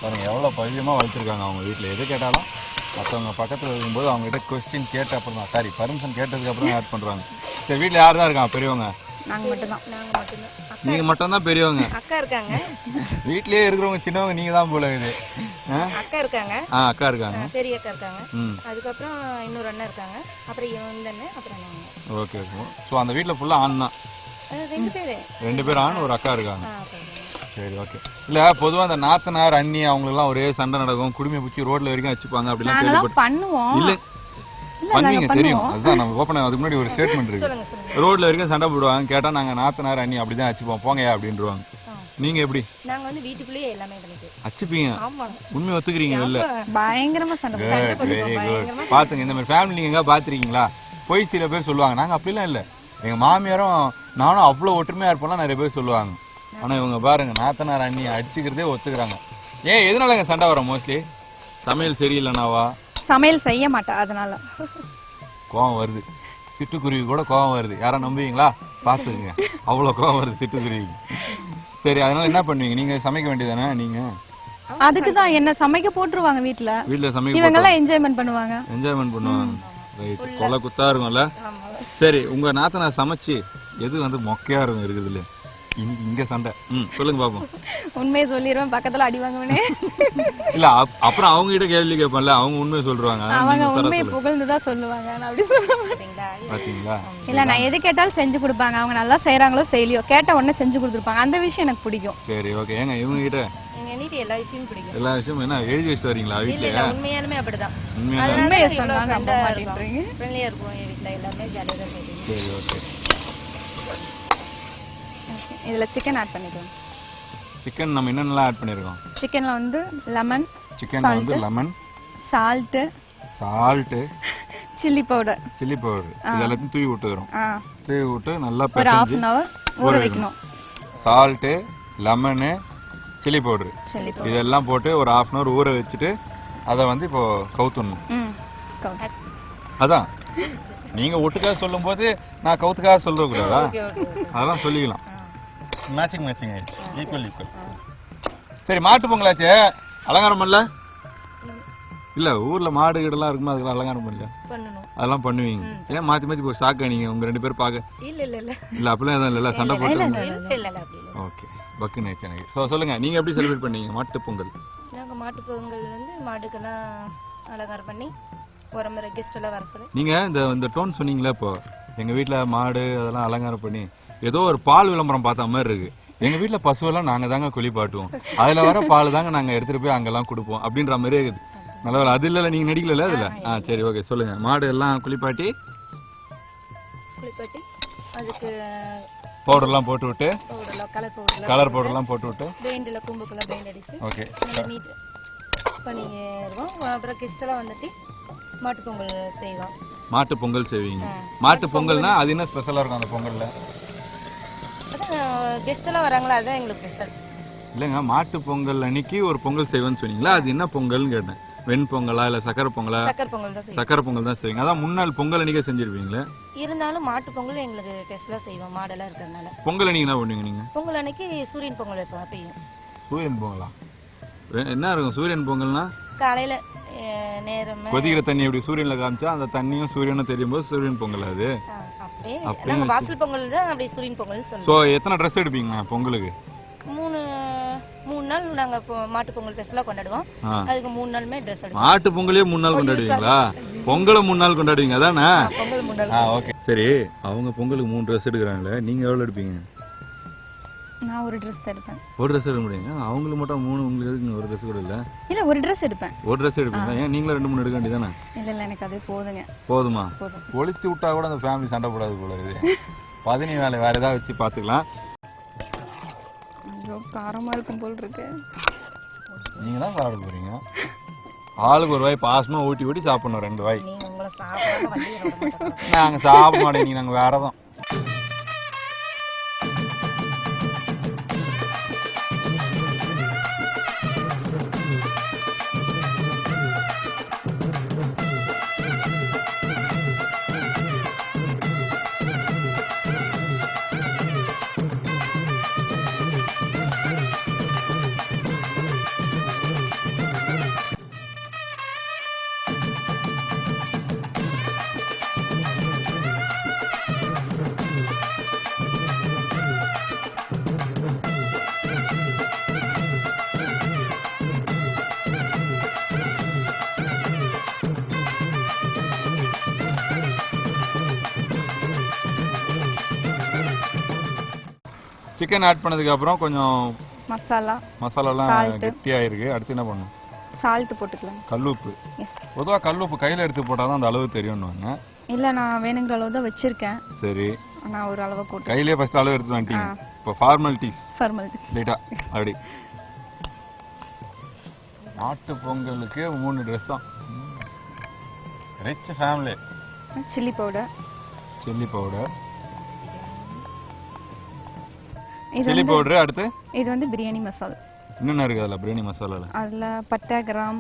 பாருங்க எவ்வளவு பவியமா வளர்த்துருக்காங்க அவங்க வீட்டுல. எது கேட்டாலும் மற்றவங்க பக்கத்துல இருக்கும்போது அவங்க கிட்ட கொஸ்டின் கேட்ட அப்புறம் தான், சாரி பர்மிஷன் கேட்டதுக்கு அப்புறம் ஆட் பண்றாங்க. சரி வீட்டுல யார் தான் இருக்காங்க பெரியவங்க? நாங்க மட்டும்தான். நீங்க மட்டும் தான் பெரியவங்க? அக்கா இருக்காங்க. வீட்லயே இருக்கிறவங்க சின்னவங்க நீங்க தான் போல இது. அக்கா இருக்காங்க. அக்கா இருக்காங்க. பெரிய அக்கா இருக்காங்க. அதுக்கப்புறம் இன்னொரு அண்ணன் இருக்காங்க. அப்புறம் இந்த அண்ணன் அப்புறம் நாங்க. Okay okay. சோ அந்த வீட்ல ஃபுல்லா ஆண் தான்? ரெண்டு பேர் ஆண், ஒரு அக்கா இருக்காங்க. சரி ஓகே. இல்ல பொதுவா அந்த நாத்தனார் அண்ணி அவங்க எல்லாம் ஒரே சண்டை நடக்கும், குடுமையை பிடிச்சி ரோட்ல வரைக்கும் வச்சுப்பாங்க அப்படிலாம் கேள்விப்பட்டேன். இல்ல பண்ணுவீங்க தெரியும். அதுதான் நம்ம ஓப்பனா அதுக்கு முன்னாடி ஒரு ஸ்டேட்மெண்ட் இருக்கு. ரோட்ல வரைக்கும் சண்டை போடுவாங்க. கேட்டா நாங்க நாத்தனார் அண்ணி அப்படிதான் வச்சுப்போம் போங்கயா அப்படின்றாங்க. நீங்க எப்படி? நாங்க வந்து வீட்டுக்குள்ளேயே எல்லாமே பண்ணிட்டு அச்சுப்பீங்க. உண்மை ஒத்துக்கிறீங்க இல்ல? பயங்கரமா சண்டை போடுவாங்க. பாத்துங்க இந்த மாதிரி ஃபேமிலி நீங்க எங்க பாத்துருக்கீங்களா? போய் சில பேர் சொல்லுவாங்க நாங்க அப்படிலாம் இல்ல, எங்க மாமியாரும் நானும் அவ்வளவு ஒற்றுமையா இருப்போம்லாம் நிறைய பேர் சொல்லுவாங்க. ஆனா இவங்க பாருங்க நாத்தனார் அண்ணி அடிச்சுக்கிறதே ஒத்துக்கிறாங்க. ஏன் எதனால எங்க சண்டை வர? மோஸ்ட்லி சமையல் சரியில்லைனாவா? சமையல் செய்ய மாட்டா அதனால கோவம் வருது. சிட்டுக்குருவி கூட கோவம் வருது. யாரும் நம்புவீங்களா? பாத்துக்குங்க அவ்வளவு கோவம் வருது சிட்டுக்குருவிக்கு. சரி அதனால என்ன பண்ணுவீங்க? நீங்க சமைக்க வேண்டியதானே? நீங்க அதுக்குதான் என்ன சமைக்க போட்டுருவாங்க வீட்டுல. வீட்டுல சமைக்க இவங்க எல்லாம் என்ஜாய்மெண்ட் பண்ணுவாங்க. என்ஜாய்மெண்ட் பண்ணுவாங்க. ரைட். கொலை குத்தா இருக்கும்ல. சரி உங்க நாத்தனார் சமைச்சு எது வந்து மொக்கையா இருக்கும் இருக்குதுல்ல? இங்க சண்டை. சொல்லுங்க பாப்போம். உண்மையை சொல்லிடுவேன், பக்கத்துல அடி வாங்குவனே. இல்ல அப்புறம் அவங்க கிட்ட கேள்வி கேட்பேன்ல, அவங்க உண்மையை சொல்றாங்க. அவங்க உண்மையை புகழ்ந்துதான் சொல்லுவாங்க. நான் அப்படி சொல்ல மாட்டேன். பாத்தீங்களா? இல்ல நான் எது கேட்டாலும் செஞ்சு கொடுப்பாங்க. அவங்க நல்லா செய்யறாங்களோ செய்யலையோ கேட்ட உடனே செஞ்சு கொடுத்துருப்பாங்க. அந்த விஷயம் எனக்கு பிடிக்கும். சரி ஓகே. ஏங்க இவங்க கிட்ட எங்க நீதி எல்லா விஷயமும் பிடிக்கும். எல்லா விஷயமும் என்ன எழுதி வச்சுட்டு வரீங்களா வீட்டுல? இல்ல உண்மையாலுமே அப்படிதான். உண்மையை சொன்னா நம்ப மாட்டேன்றீங்க. ஃப்ரெண்ட்லியா இருக்கும் வீட்டுல எல்லாமே ஜாலியா தான் இருக்கும். சரி ஓகே. இதுல சிக்கன் ஆட் பண்ணிக்கலாம். சிக்கன் நம்ம என்னென்னலாம் ஆட் பண்ணிருக்கோம்? சிக்கன்ல வந்து லெமன், சிக்கன்ல வந்து லெமன், சால்ட், சில்லி பவுடர் இதெல்லாம் தூவி விட்டுறோம். தூவி விட்டு நல்லா ஒரு 1/2 an hour ஊற வைக்கணும். சால்ட், லெமன், சில்லி பவுடர் இதெல்லாம் போட்டு ஒரு 1/2 an hour ஊற வச்சுட்டு அதை வந்து இப்போ கவுத்தணும். அதான் நீங்க ஒட்டுக்காக சொல்லும் போது நான் கவுத்துக்காக சொல்ற கூடாதா? அதெல்லாம் சொல்லிக்கலாம். Matching equal. சரி மாட்டு பொங்கலாச்சு, அலங்காரம் பண்ணல? இல்ல ஊர்ல மாடு கிடலாம் இருக்குமா, அதுக்கெல்லாம் அலங்காரம் பண்ணல? அதெல்லாம் பண்ணுவீங்க. ஏன் மாத்தி மாத்தி போய் சாக்க நீங்க உங்க ரெண்டு பேரும் பாக்க? இல்ல அப்படிலாம் எதுவும் இல்ல, சண்டை போட்டு. ஓகே பக்கு நேச்சு எனக்கு. ஸோ சொல்லுங்க நீங்க எப்படி செலிப்ரேட் பண்ணீங்க மாட்டு பொங்கல்? நாங்க மாட்டு பொங்கல் வந்து மாடுக்கெல்லாம் அலங்காரம் பண்ணி ஒரு முறை கெஸ்ட் எல்லாம் வர சொல்லி. நீங்க இந்த டோன் சொன்னீங்களா இப்போ எங்க வீட்டுல மாடு அதெல்லாம் அலங்காரம் பண்ணி ஏதோ ஒரு பால் விளம்பரம் பார்த்த மாதிரி இருக்கு. எங்க வீட்டுல பசுவெல்லாம் நாங்க தாங்க குளிப்பாட்டுவோம், அதுல வர பால் தாங்க நாங்க எடுத்துட்டு போய் அங்கெல்லாம் கொடுப்போம் அப்படின்ற மாதிரி இருக்குது. நல்ல அது இல்ல நீங்க நடிக்கல அதுல. சரி ஓகே சொல்லுங்க. மாடு எல்லாம் குளிப்பாட்டி அதுக்கு பவுடர்லாம் போட்டு விட்டு கலர் பவுடர்லாம் போட்டு விட்டு பெயிண்டில் கும்புக்குள்ள பெயிண்ட் அடிச்சு ஓகே நல்லா நீட் பண்ணிடுவோம். அப்புறம் கெஸ்டெல்லாம் வந்துட்டு மாட்டு பொங்கல் செய்வோம். மாட்டு பொங்கல் செய்வீங்க. மாட்டு பொங்கல்னா அது என்ன ஸ்பெஷலா இருக்கும் அந்த பொங்கல்ல? அதான் கெஸ்டெல்லாம் வராங்களா, அதுதான் எங்களுக்கு ஸ்பெஷல். இல்லைங்க, மாட்டு பொங்கல் அன்னைக்கு ஒரு பொங்கல் செய்வேன்னு சொன்னீங்களா, அது என்ன பொங்கல்னு கேட்டேன். வெண் பொங்கலா இல்ல சக்கரை பொங்கலா? சக்கரை பொங்கல் தான் செய்வோம். சக்கரை பொங்கல் தான் செய்வீங்க. அதான் முன்னாள் பொங்கல் அன்னைக்கே செஞ்சிருவீங்களே. இருந்தாலும் மாட்டு பொங்கல் எங்களுக்கு டெஸ்ட்லாம் செய்வோம் மாடெல்லாம் இருக்கிறதுனால. பொங்கல் அன்னைக்கு என்ன பண்ணுவீங்க நீங்க? பொங்கல் அன்னைக்கு சூரியன் பொங்கல் வைப்போம். அப்பயும் சூரியன் பொங்கலா? என்ன இருக்கும் சூரியன் பொங்கல்னா? காலையில நேரம் கொதிக்கிற தண்ணி எப்படி சூரியன்ல காமிச்சா அந்த தண்ணியும் சூரியனும் தெரியும் போது சூரியன் பொங்கல். அது அப்படியே நாங்க வாசல் பொங்கல் தான் அப்படி சூரியன் பொங்கல் சொல்லுவோம். சோ எத்தனை ட்ரெஸ் எடுப்பீங்க பொங்கலுக்கு? மூணு நாள் நாங்க மாட்டு பொங்கல் ஃபெஸ்டிவல் கொண்டாடுவோம். அதுக்கு 3 நாளுமே ட்ரெஸ் எடுப்போம். மாட்டு பொங்கலே 3 நாள் கொண்டாடுவீங்களா? பொங்கலை 3 நாள் கொண்டாடுவீங்க அதானே? பொங்கல் 3 நாள். ஓகே சரி. அவங்க பொங்கலுக்கு 3 ட்ரெஸ் எடுக்கிறாங்களே, நீங்க எவ்வளவு எடுப்பீங்க? நான் ஒரு ட்ரெஸ் எடுப்பேன். ஒரு ட்ரெஸ் எடுக்க முடியுங்க? அவங்களுக்கு மட்டும் 3, உங்களுக்கு எதுக்கு ஒரு ட்ரெஸ் கூட இல்ல? இல்ல ஒரு ட்ரெஸ் எடுப்பேன். ஒரு ட்ரெஸ் எடுப்பீங்க? ஏன் நீங்களும் 2, 3 எடுக்க வேண்டியதானே? இல்ல எனக்கு அது போதுங்க. போதுமா? ஒளிச்சு விட்டா கூட அந்த ஃபேமிலி சண்டை போடாது போல இருக்குது. 15 வேலை வேற ஏதாவது வச்சு பாத்துக்கலாம். ஐயோ காரமா இருக்கும் போல் இருக்கு. நீங்க தான் சாப்பிட போறீங்க. ஆளுக்கு ஒரு வாய் பாசமா ஊட்டி ஊட்டி சாப்பிடணும். 2 வாய். நீங்க உங்களை சாப்பிடாம வண்டியில விட மாட்டோம். நாங்க சாப்பிட மாட்டேங்க, நாங்க வேறதான். சிக்கன் ஆட் பண்ணதுக்கு அப்புறம் கொஞ்சம் மசாலாலாம் கெட்டியா இருக்கு. அடுத்து என்ன பண்ணணும்? சால்ட் போட்டுக்கலாம். கல்லுப்பு. பொதுவா கல்லுப்பு கையில எடுத்து போட்டாதான் அந்த அளவு தெரியும்னுவாங்க. இல்ல நான் வேணுங்கிற அளவு தான் வச்சிருக்கேன். சரி. நான் ஒரு அளவு போட்டு கையிலே ஃபர்ஸ்ட் அளவு எடுத்து வந்துட்டீங்க. இப்போ ஃபார்மாலிட்டிஸ் லைட்டா அப்படி. மாட்டு பொங்கலுக்கு 3 ட்ரெஸ் தான். Rich family. Chilli powder. Chilli powder. அடுத்து இது வந்து பிரியாணி மசாலா. என்னென்ன இருக்கு அதுல? பிரியாணி மசாலால அதுல பட்டை, கிராம்,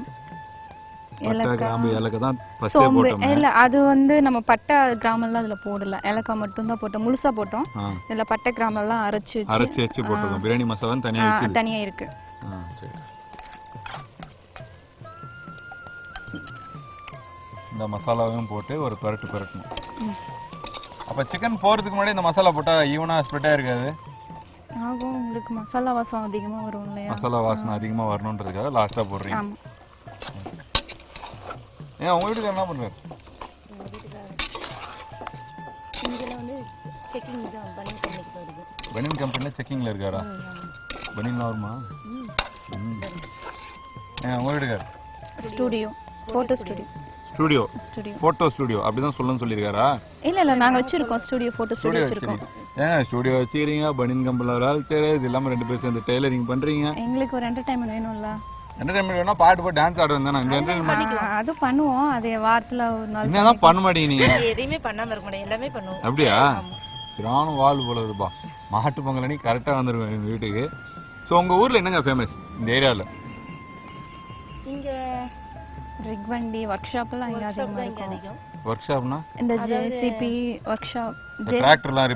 ஏலக்காய் தான் ஃபர்ஸ்டே போட்டோம். இல்ல அது வந்து நம்ம பட்டை கிராம் எல்லாம் அதுல போடல, ஏலக்காய் மட்டும் தான் போட்டோம். முழுசா போட்டோம். இதுல பட்டை கிராம் எல்லாம் அரைச்சு வச்சு போட்டோம். பிரியாணி மசாலா தனியா இருக்கு. சரி. இந்த மசாலாவையும் போட்டு ஒரு பரட்டணும். அப்ப சிக்கன் போறதுக்கு முன்னாடி இந்த மசாலா போட்டா ஈவனா ஸ்ப்ரெட் ஆயிருக்காது? ஆகும். உங்களுக்கு மசாலா வாசம் அதிகமா வரும் இல்லையா? மசாலா வாசம் அதிகமா வரணும்ன்றதுக்காக லாஸ்டா போடுறீங்க. ஆமா. ஏன் உங்க வீட்டுக்கு என்ன பண்றாரு? இங்க வந்து செக்கிங் தான் பனியன் கம்பெனிக்கு வருது. பனியன் கம்பெனில செக்கிங்ல இருக்காரா? பனியன் வருமா? ஏன் உங்க வீட்டுக்கு? Studio, photo studio. Photo studio அப்படிதான் சொல்லணும்னு சொல்லிருக்காரா? இல்ல நாங்க வச்சிருக்கோம் ஸ்டுடியோ, போட்டோ ஸ்டுடியோ வச்சிருக்கோம். ஏன் ஸ்டுடியோ வச்சிருக்கீங்க? பனியன் கம்பெனில ஒரு ஆள் சரி, இது இல்லாம 2 பேர் சேர்ந்து டெய்லரிங் பண்றீங்க. எங்களுக்கு ஒரு என்டர்டைன்மென்ட் வேணும்ல. என்டர்டைன்மென்ட் வேணா பாட்டு போட்டு டான்ஸ் ஆடுறது தானே. இந்த என்டர்டைன்மென்ட் அது பண்ணுவோம். அது வாரத்துல ஒரு நாள். என்னதான் பண்ண மாட்டீங்க நீங்க? எதையுமே பண்ணாம இருக்க மாட்டேன், எல்லாமே பண்ணுவோம். அப்படியா? சிரான வாழ் போல இருப்பா. மாட்டு பொங்கல் அன்னைக்கு கரெக்டா வந்துருவேன் எங்க வீட்டுக்கு. சோ உங்க ஊர்ல என்னங்க ஃபேமஸ் இந்த ஏரியால? இங்க ரிக் வண்டி வொர்க் ஷாப்லாம் இங்க அதிகமா இருக்கும். வொர்க் ஷாப்னா இந்த ஜேசிபி வொர்க் ஷாப். டிராக்டர்லாம்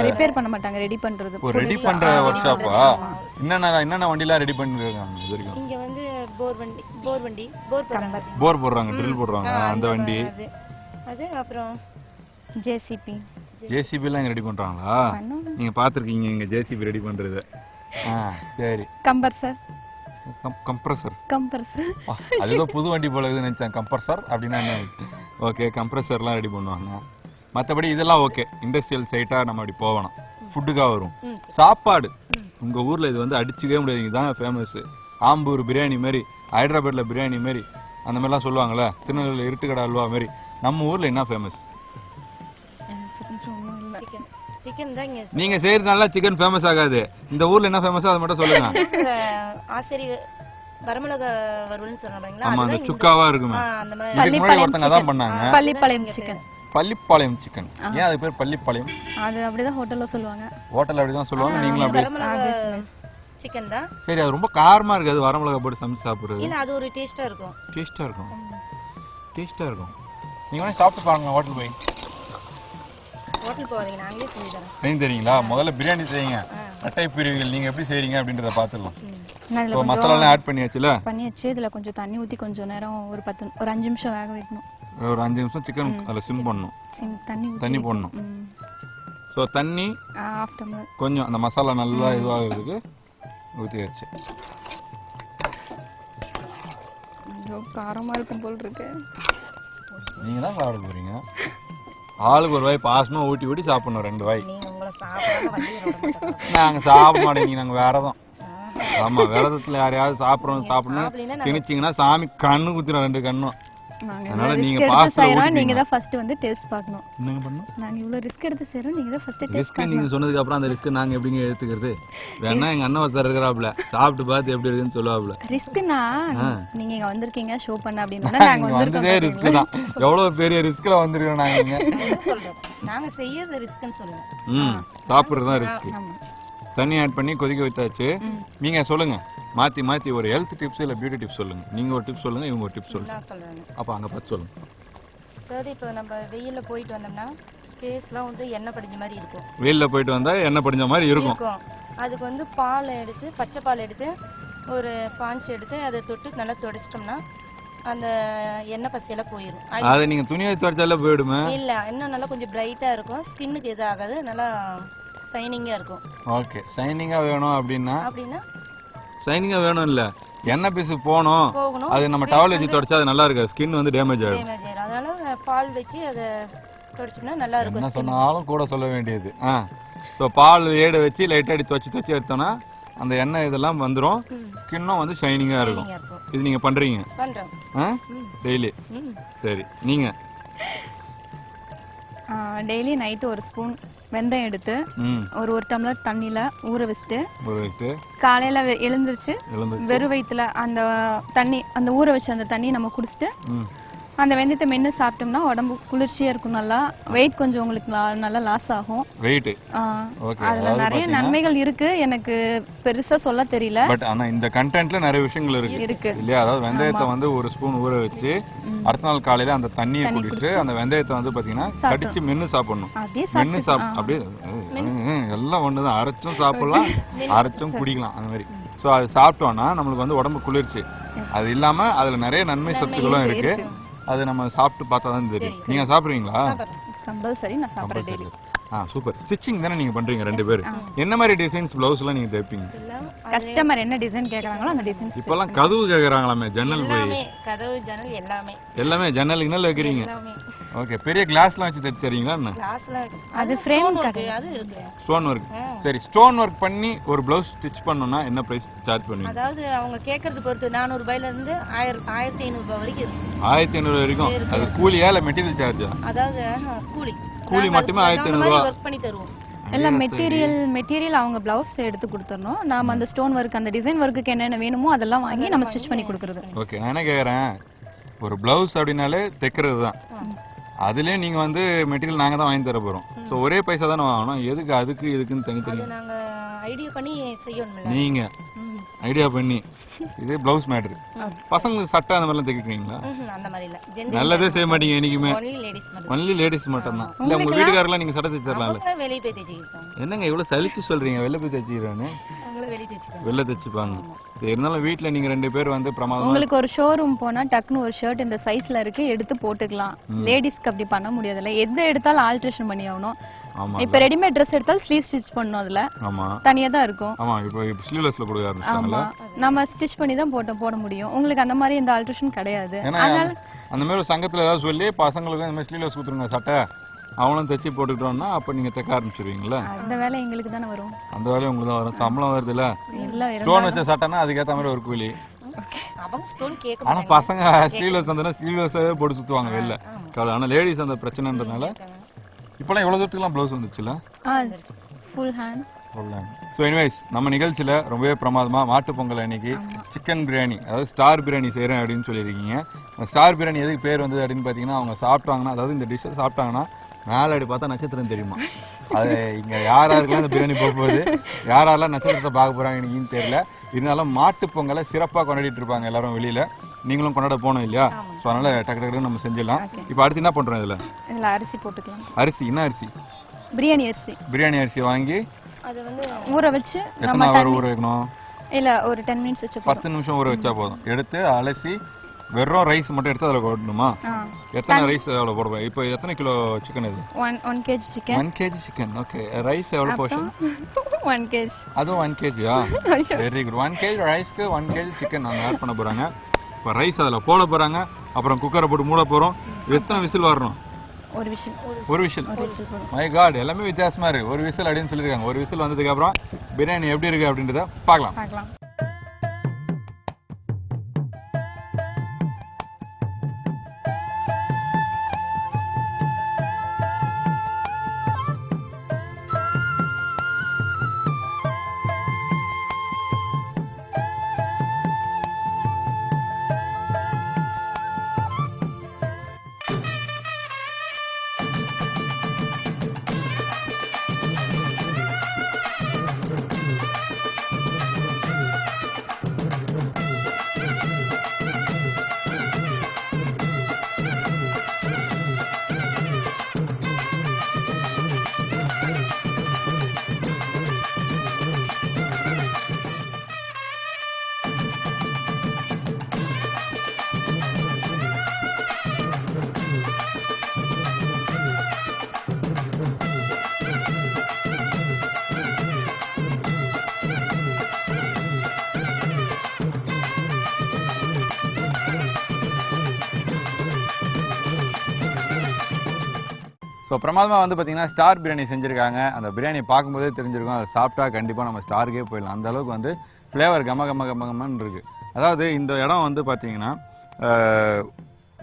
ரிப்பேர் பண்ண மாட்டாங்க, ரெடி பண்றது. ஒரு ரெடி பண்ற வொர்க் ஷாப்பா? என்னென்ன வண்டிலாம் ரெடி பண்ணிருக்காங்க இது வரைக்கும்? இங்க வந்து போர் போடுறாங்க, ட்ரில் போடுறாங்க அந்த வண்டி. அது அப்புறம் ஜேசிபி எல்லாம் ரெடி பண்றாங்களா? நீங்க பாத்துருக்கீங்க இங்க ஜேசிபி ரெடி பண்றது? சரி. கம்ப்ரஸர் அதுதான் புது வண்டி போல இருக்குன்னு நினைச்சேன். கம்ப்ரஸர் அப்படின்னா என்ன? ஓகே, கம்ப்ரஸர்லாம் ரெடி பண்ணுவாங்க. மற்றபடி இதெல்லாம் ஓகே. இண்டஸ்ட்ரியல் சைட்டா நம்ம அப்படி போகணும். ஃபுட்டுக்காக வரும். சாப்பாடு உங்க ஊர்ல இது வந்து அடிச்சுக்கவே முடியாது. இதுதான் ஃபேமஸ். ஆம்பூர் பிரியாணி மாதிரி, ஹைதராபாத்ல பிரியாணி மாதிரி அந்த மாதிரிலாம் சொல்லுவாங்கல்ல. திருநெல்வேலி இருட்டுக்கடை அல்வா மாதிரி. நம்ம ஊர்ல என்ன ஃபேமஸ்? சிக்கன் தான் இங்க நீங்க செய்யறதுனால சிக்கன் ஃபேமஸ் ஆகாது. இந்த ஊர்ல என்ன ஃபேமஸோ அதை மட்டும் சொல்லுங்க. ஆசரி வரமிளகா வறுவல்னு சொல்றாங்களா? ஆமா, அந்த சுக்காவா இருக்குமே. அந்த மாதிரி இதுக்கு முன்னாடி ஒருத்தங்க அதான் பண்ணாங்க. பள்ளிப்பாளையம் சிக்கன். பள்ளிப்பாளையம் சிக்கன். ஏன் அது பேர் பள்ளிப்பாளையம்? அது அப்படிதான் ஹோட்டல்ல சொல்லுவாங்க. ஹோட்டல்ல அப்படிதான் சொல்லுவாங்க. நீங்களும் அப்படியே வரமிளகா சிக்கன் தான். சரி, அது ரொம்ப காரமா இருக்கு. அது வரமிளகா போட்டு சமைச்சு சாப்பிடுறது இல்ல அது ஒரு டேஸ்டா இருக்கும். டேஸ்டா இருக்கும். டேஸ்டா இருக்கும். நீங்க வேணா சாப்பிட்டு பாருங்க ஹோட்டல் போய். ஹோட்டல் போவாதீங்க, நாங்களே செஞ்சு தரோம். செஞ்சு தரீங்களா? முதல்ல பிரியாணி செய்யுங்க. கட்டை பிரிவுகள் நீங்க எப்படி செய்றீங்க அப்படின்றத பாத்துடலாம். இப்போ மசாலா எல்லாம் ஆட் பண்ணியாச்சுல? பண்ணியாச்சு. இதுல கொஞ்சம் தண்ணி ஊத்தி கொஞ்சம் நேரம் ஒரு 5 நிமிஷம் வேக வைக்கணும். ஒரு 5 நிமிஷம் சிக்கன் அதுல சிம் பண்ணணும். தண்ணி போடணும். சோ தண்ணி ½ டம்ளர் கொஞ்சம் அந்த மசாலா நல்லா இதுவாகிறதுக்கு ஊத்தியாச்சு. காரமா இருக்கும் போல் இருக்கு. நீங்க தான் சாப்பிட போறீங்க. ஆளுக்கு ஒரு வாய் பாசமா ஊட்டி ஊட்டி சாப்பிடணும். 2 வாய். நீங்க உங்களை சாப்பிடாம வண்டியை விட மாட்டோம். நாங்க சாப்பிட மாட்டேங்க. நாங்க விரதம். ஆமா, விரதத்துல யாரையாவது சாப்பிடணும் திணிச்சிங்கன்னா சாமி கண்ணு குத்திரும் 2 கண்ணும். அதனால நீங்க நீங்க தான் ஃபர்ஸ்ட் வந்து டேஸ்ட் பார்க்கணும். என்னங்க பண்ணணும்? நாங்க இவ்வளவு ரிஸ்க் எடுத்து செய்றோம். நீங்க தான் ஃபர்ஸ்ட் டேஸ்ட் ரிஸ்க் நீங்க சொன்னதுக்கு அப்புறம் அந்த ரிஸ்க் நாங்க எப்படிங்க எடுத்துக்கிறது? வேணா எங்க அண்ணன் ஒருத்தர் இருக்கிறாப்ல, சாப்பிட்டு பார்த்து எப்படி இருக்குன்னு சொல்லுவாப்ல. ரிஸ்க்னா நீங்க இங்க வந்திருக்கீங்க ஷோ பண்ண அப்படின்னா நாங்க வந்ததே ரிஸ்க் தான். எவ்வளவு பெரிய ரிஸ்க்ல வந்திருக்கோம் நாங்க இங்க. சொல்றோம் நாங்க செய்யறது ரிஸ்க்னு சொல்லுங்க. சாப்பிடுறது தான் ரிஸ்க். தண்ணி ஆட் பண்ணி கொதிக்க விட்டாச்சு. நீங்க சொல்லுங்க, மாத்தி மாத்தி ஒரு ஹெல்த் டிப்ஸ் இல்ல பியூட்டி டிப்ஸ் சொல்லுங்க. நீங்க ஒரு டிப்ஸ் சொல்லுங்க, இவங்க ஒரு டிப்ஸ் சொல்லுங்க. நான் சொல்றேன். அப்ப அங்க பார்த்து சொல்லுங்க. சரி, இப்போ நம்ம வெயில்ல போயிட்டு வந்தோம்னா ஃபேஸ்லாம் வந்து எண்ணெய் படிஞ்ச மாதிரி இருக்கும். வெயில்ல போயிட்டு வந்தா எண்ணெய் படிஞ்ச மாதிரி இருக்கும். அதுக்கு வந்து பால் எடுத்து, பச்சை பால் எடுத்து ஒரு பாஞ்ச் எடுத்து அதை தொட்டு நல்லா துடைச்சிட்டோம்னா அந்த எண்ணெய் பசையெல்லாம் போயிடும். அதை நீங்க துணியை துடைச்சாலே போயிடுமே? இல்ல, இன்னும் நல்லா கொஞ்சம் பிரைட்டா இருக்கும். ஸ்கின்னுக்கு எது ஆகாது, நல்லா ஷைனிங்கா இருக்கும். ஓகே, ஷைனிங்கா வேணும் அப்படின்னா ஷைனிங்கா வேணும் இல்ல, எண்ணெய் பீஸ் போகணும். அது நம்ம டவல் வச்சு தொடச்சா அது நல்லா இருக்கு. ஸ்கின் வந்து டேமேஜ் ஆகும். அதனால பால் வச்சு அதை தொடச்சோம்னா நல்லா இருக்கும். என்ன சொன்னாலும் கூட சொல்ல வேண்டியது. ஸோ பால் ஏட வச்சு லைட்டா அடி துவச்சி எடுத்தோம்னா அந்த எண்ணெய் இதெல்லாம் வந்துடும். ஸ்கின்னும் வந்து ஷைனிங்கா இருக்கும். இது நீங்க பண்றீங்க? டெய்லி? சரி. நீங்க டெய்லி நைட்டு ஒரு ஸ்பூன் வெந்தயம் எடுத்து ஒரு டம்ளர் தண்ணியில ஊற வச்சுட்டு காலையில எழுந்திருச்சு வெறும் வயிற்றுல அந்த தண்ணி, அந்த ஊற வச்ச அந்த தண்ணி நம்ம குடிச்சிட்டு அந்த வெந்தயத்தை மென்னு சாப்பிட்டோம்னா உடம்பு குளிர்ச்சியா இருக்கும். நல்லா வெயிட் கொஞ்சம் உங்களுக்கு நல்லா லாஸ் ஆகும். வெயிட் அதுல நிறைய நன்மைகள் இருக்கு. எனக்கு பெருசா சொல்ல தெரியல. பட் ஆனா இந்த கண்டென்ட்ல நிறைய விஷயங்கள் இருக்கு இல்லையா? அதாவது வெந்தயத்தை வந்து ஒரு ஸ்பூன் ஊற வச்சு அடுத்த நாள் காலையில அந்த தண்ணியை குடிச்சிட்டு அந்த வெந்தயத்தை வந்து பாத்தீங்கன்னா கடிச்சு மென்னு சாப்பிடணும். மென்னு அப்படியே எல்லாம் ஒண்ணுதான். அரைச்சும் சாப்பிடலாம், அரைச்சும் குடிக்கலாம். அந்த மாதிரி. ஸோ அது சாப்பிட்டோம்னா நம்மளுக்கு வந்து உடம்பு குளிர்ச்சி. அது இல்லாம அதுல நிறைய நன்மை சத்துக்களும் இருக்கு. அது நம்ம சாப்பிட்டு பார்த்தா தான் தெரியும். நீங்க சாப்பிடுறீங்களா? கம்பல்சரி நான் சாப்பிடுறேன் டெய்லி. சூப்பர். ஸ்டிச்சிங் தானே நீங்க பண்றீங்க 2 பேரும்? என்ன மாதிரி டிசைன்ஸ் ப்ளவுஸ் எல்லாம் நீங்க தைப்பீங்க? கஸ்டமர் என்ன டிசைன் கேக்குறாங்களோ அந்த டிசைன். இப்போலாம் கதவு கேக்குறாங்களாமே, ஜன்னல் போய். எல்லாமே கதவு ஜன்னல் எல்லாமே ஜன்னல் கிணல் வைக்கிறீங்க. ஓகே, பெரிய கிளாஸ்லாம் வச்சு தைச்சு தரீங்களா என்ன? அது ஃப்ரேம் கிடையாது, ஸ்டோன் வர்க். சரி, ஸ்டோன் வர்க் பண்ணி ஒரு ப்ளவுஸ் ஸ்டிட்ச் பண்ணனும்னா என்ன பிரைஸ் சார்ஜ் பண்ணுவீங்க? அதாவது அவங்க கேக்குறது பொறுத்து 400 ரூபாயில இருந்து 1500 ரூபாய் வரைக்கும் இருக்கு. 1500 வரைக்கும். அது கூலியா இல்ல மெட்டீரியல் சார்ஜா? அதாவது கூலி மட்டுமே 1500 ரூபாய் வர்க் பண்ணி தருவோம். இல்ல மெட்டீரியல் அவங்க பிளவுஸ் எடுத்து கொடுத்துறணும். நாம அந்த ஸ்டோன் வர்க் அந்த டிசைன் வர்க்குக்கு என்னென்ன வேணுமோ அதெல்லாம் வாங்கி நம்ம ஸ்டிட்ச் பண்ணி கொடுக்கிறது. ஓகே, நான் என்ன கேக்குறேன், ஒரு பிளவுஸ் அப்படினாலே தைக்கிறது தான். அதுலயே நீங்க வந்து மெட்டீரியல் நாங்க தான் வாங்கி தர போறோம். சோ ஒரே பைசா தான வாங்கணும். எதுக்கு அதுக்கு இதுக்குன்னு தனித்தனி? அது நாங்க ஐடியா பண்ணி செய்யணும். நீங்க ஐடியா பண்ணி இது பிளவுஸ் மேட்டர். பசங்களுக்கு சட்டை அந்த மாதிரிலாம் தைக்கிறீங்களா? அந்த மாதிரி இல்ல. நல்லதே செய்ய மாட்டீங்க என்னைக்குமே. ஒன்லி லேடிஸ் மட்டும் தான். இல்ல உங்க வீட்டுக்காரலாம் நீங்க சட்டை தைச்சிரலாம்ல? வெளிய போய் தைச்சிருக்காங்க. என்னங்க இவ்வளவு சலிச்சு சொல்றீங்க? வெளிய போய் தைச்சிரானே? அவங்களே வெளிய தைச்சிருக்காங்க. வெளிய தைச்சுப்பாங்க. இருந்தாலும் வீட்ல நீங்க 2 பேர் வந்து பிரமாதமா. உங்களுக்கு ஒரு ஷோரூம் போனா டக்குனு ஒரு ஷர்ட் இந்த சைஸ்ல இருக்கு எடுத்து போட்டுக்கலாம். லேடிஸ்க்கு அப்படி பண்ண முடியாதுல்ல. எது எடுத்தாலும் ஆல்ட்ரேஷன் பண்ணி ஆகணும். இப்ப ரெடிமேட் Dress எடுத்தாலும் ஸ்லீவ் ஸ்டிட்ச் பண்ணனும். அதுல தனியா தான் இருக்கும். ஆமா, இப்போ ஸ்லீவ்லெஸ்ல கொடுக்க ஆரம்பிச்சாங்கல. நம்ம ஸ்டிட்ச் பண்ணி தான் போட முடியும். உங்களுக்கு அந்த மாதிரி இந்த ஆல்ட்ரேஷன் கிடையாது. அதனால அந்த மாதிரி ஒரு சங்கத்துல ஏதாவது சொல்லி பசங்களுக்கு இந்த மாதிரி ஸ்லீவ்லெஸ் கொடுத்துருங்க சட்டை, அவங்களும் தைச்சி போட்டுக்கிட்டோம்னா அப்ப நீங்க தைக்க ஆரம்பிச்சிருவீங்களா? அந்த வேலை எங்களுக்கு தானே வரும். அந்த வேலை உங்களுக்கு தான் வரும். சம்பளம் வருது இல்ல? ஸ்டோன் வச்ச சட்டைனா அதுக்கேற்ற மாதிரி ஒரு கூலி. அவங்க ஸ்டோன் கேட்க ஆனா பசங்க ஸ்லீவ்லெஸ் வந்தா ஸ்லீவ்லெஸ்ஸே போட்டு சுத்துவாங்க வெளில. ஆனா லேடிஸ் அந்த பிரச்சனைன்றதுனால இப்போலாம் எவ்வளவு தூரத்துக்குலாம் ப்ளவுஸ் வந்துச்சுல? Full hand. ஸோ எனிவேஸ் நம்ம நிகழ்ச்சியில ரொம்பவே பிரமாதமா மாட்டு பொங்கல் அன்னைக்கு சிக்கன் பிரியாணி, அதாவது ஸ்டார் பிரியாணி செய்கிறேன் அப்படின்னு சொல்லியிருக்கீங்க. ஸ்டார் பிரியாணி எதுக்கு பேர் வந்தது அப்படின்னு பார்த்தீங்கன்னா, அவங்க சாப்பிட்டாங்கன்னா, அதாவது இந்த டிஷ்ஷை சாப்பிட்டாங்கன்னா மேலே அப்படி பார்த்தா நட்சத்திரம் தெரியுமா. அது இங்கே யாராருக்கெல்லாம் இந்த பிரியாணி போக போகுது, யாரெல்லாம் நட்சத்திரத்தை பார்க்க போகிறாங்க எனக்குன்னு தெரியல. இருந்தாலும் மாட்டு பொங்கலை சிறப்பாக கொண்டாடிட்டு இருப்பாங்க எல்லாரும் வெளியில. நீங்களும் கொண்டாட போகணும் இல்லையா? ஸோ அதனால டக்கு டக்குன்னு நம்ம செஞ்சிடலாம். இப்போ அடுத்து என்ன பண்ணுறோம் இதில் அரிசி போட்டுக்கலாம். அரிசி என்ன அரிசி? பிரியாணி அரிசி. பிரியாணி அரிசி வாங்கி அது வந்து ஊற வச்சு எத்தனை ஹவர் ஊற வைக்கணும்? இல்ல ஒரு 10 மினிட்ஸ் வச்சு 10 நிமிஷம் ஊற வச்சா போதும். எடுத்து அலசி வெறும் ரைஸ் மட்டும் எடுத்து அதில் போடணுமா? எத்தனை ரைஸ் எவ்வளோ போடுவோம்? இப்போ எத்தனை கிலோ சிக்கன் இது? 1 kg chicken. 1 kg chicken. Okay. Rice எவ்வளோ போர்ஷன்? 1 kg. அதுவும் 1 kgயா? Very good. 1 kg ரைஸ்க்கு 1 kg சிக்கன் நாங்கள் ஆட் பண்ண போகிறாங்க. இப்போ ரைஸ் அதில் போட போகிறாங்க. அப்புறம் குக்கரை போட்டு மூட போகிறோம். எத்தனை விசில் வரணும்? ஒரு விசில். ஒரு விசில். மை காட், எல்லாமே வித்தியாசமா இருக்கு. ஒரு விசில் அப்படின்னு சொல்லியிருக்காங்க. ஒரு விசில் வந்ததுக்கு அப்புறம் பிரியாணி எப்படி இருக்கு அப்படின்றத பார்க்கலாம். ஸோ பிரமாதமாக வந்து பார்த்தீங்கன்னா ஸ்டார் பிரியாணி செஞ்சுருக்காங்க. அந்த பிரியாணி பார்க்கும்போதே தெரிஞ்சிருக்கும், அதை சாப்பிட்டா கண்டிப்பாக நம்ம ஸ்டாருக்கே போயிடலாம். அந்த அளவுக்கு வந்து ஃப்ளேவர் கமன்னு இருக்குது. அதாவது இந்த இடம் வந்து பார்த்தீங்கன்னா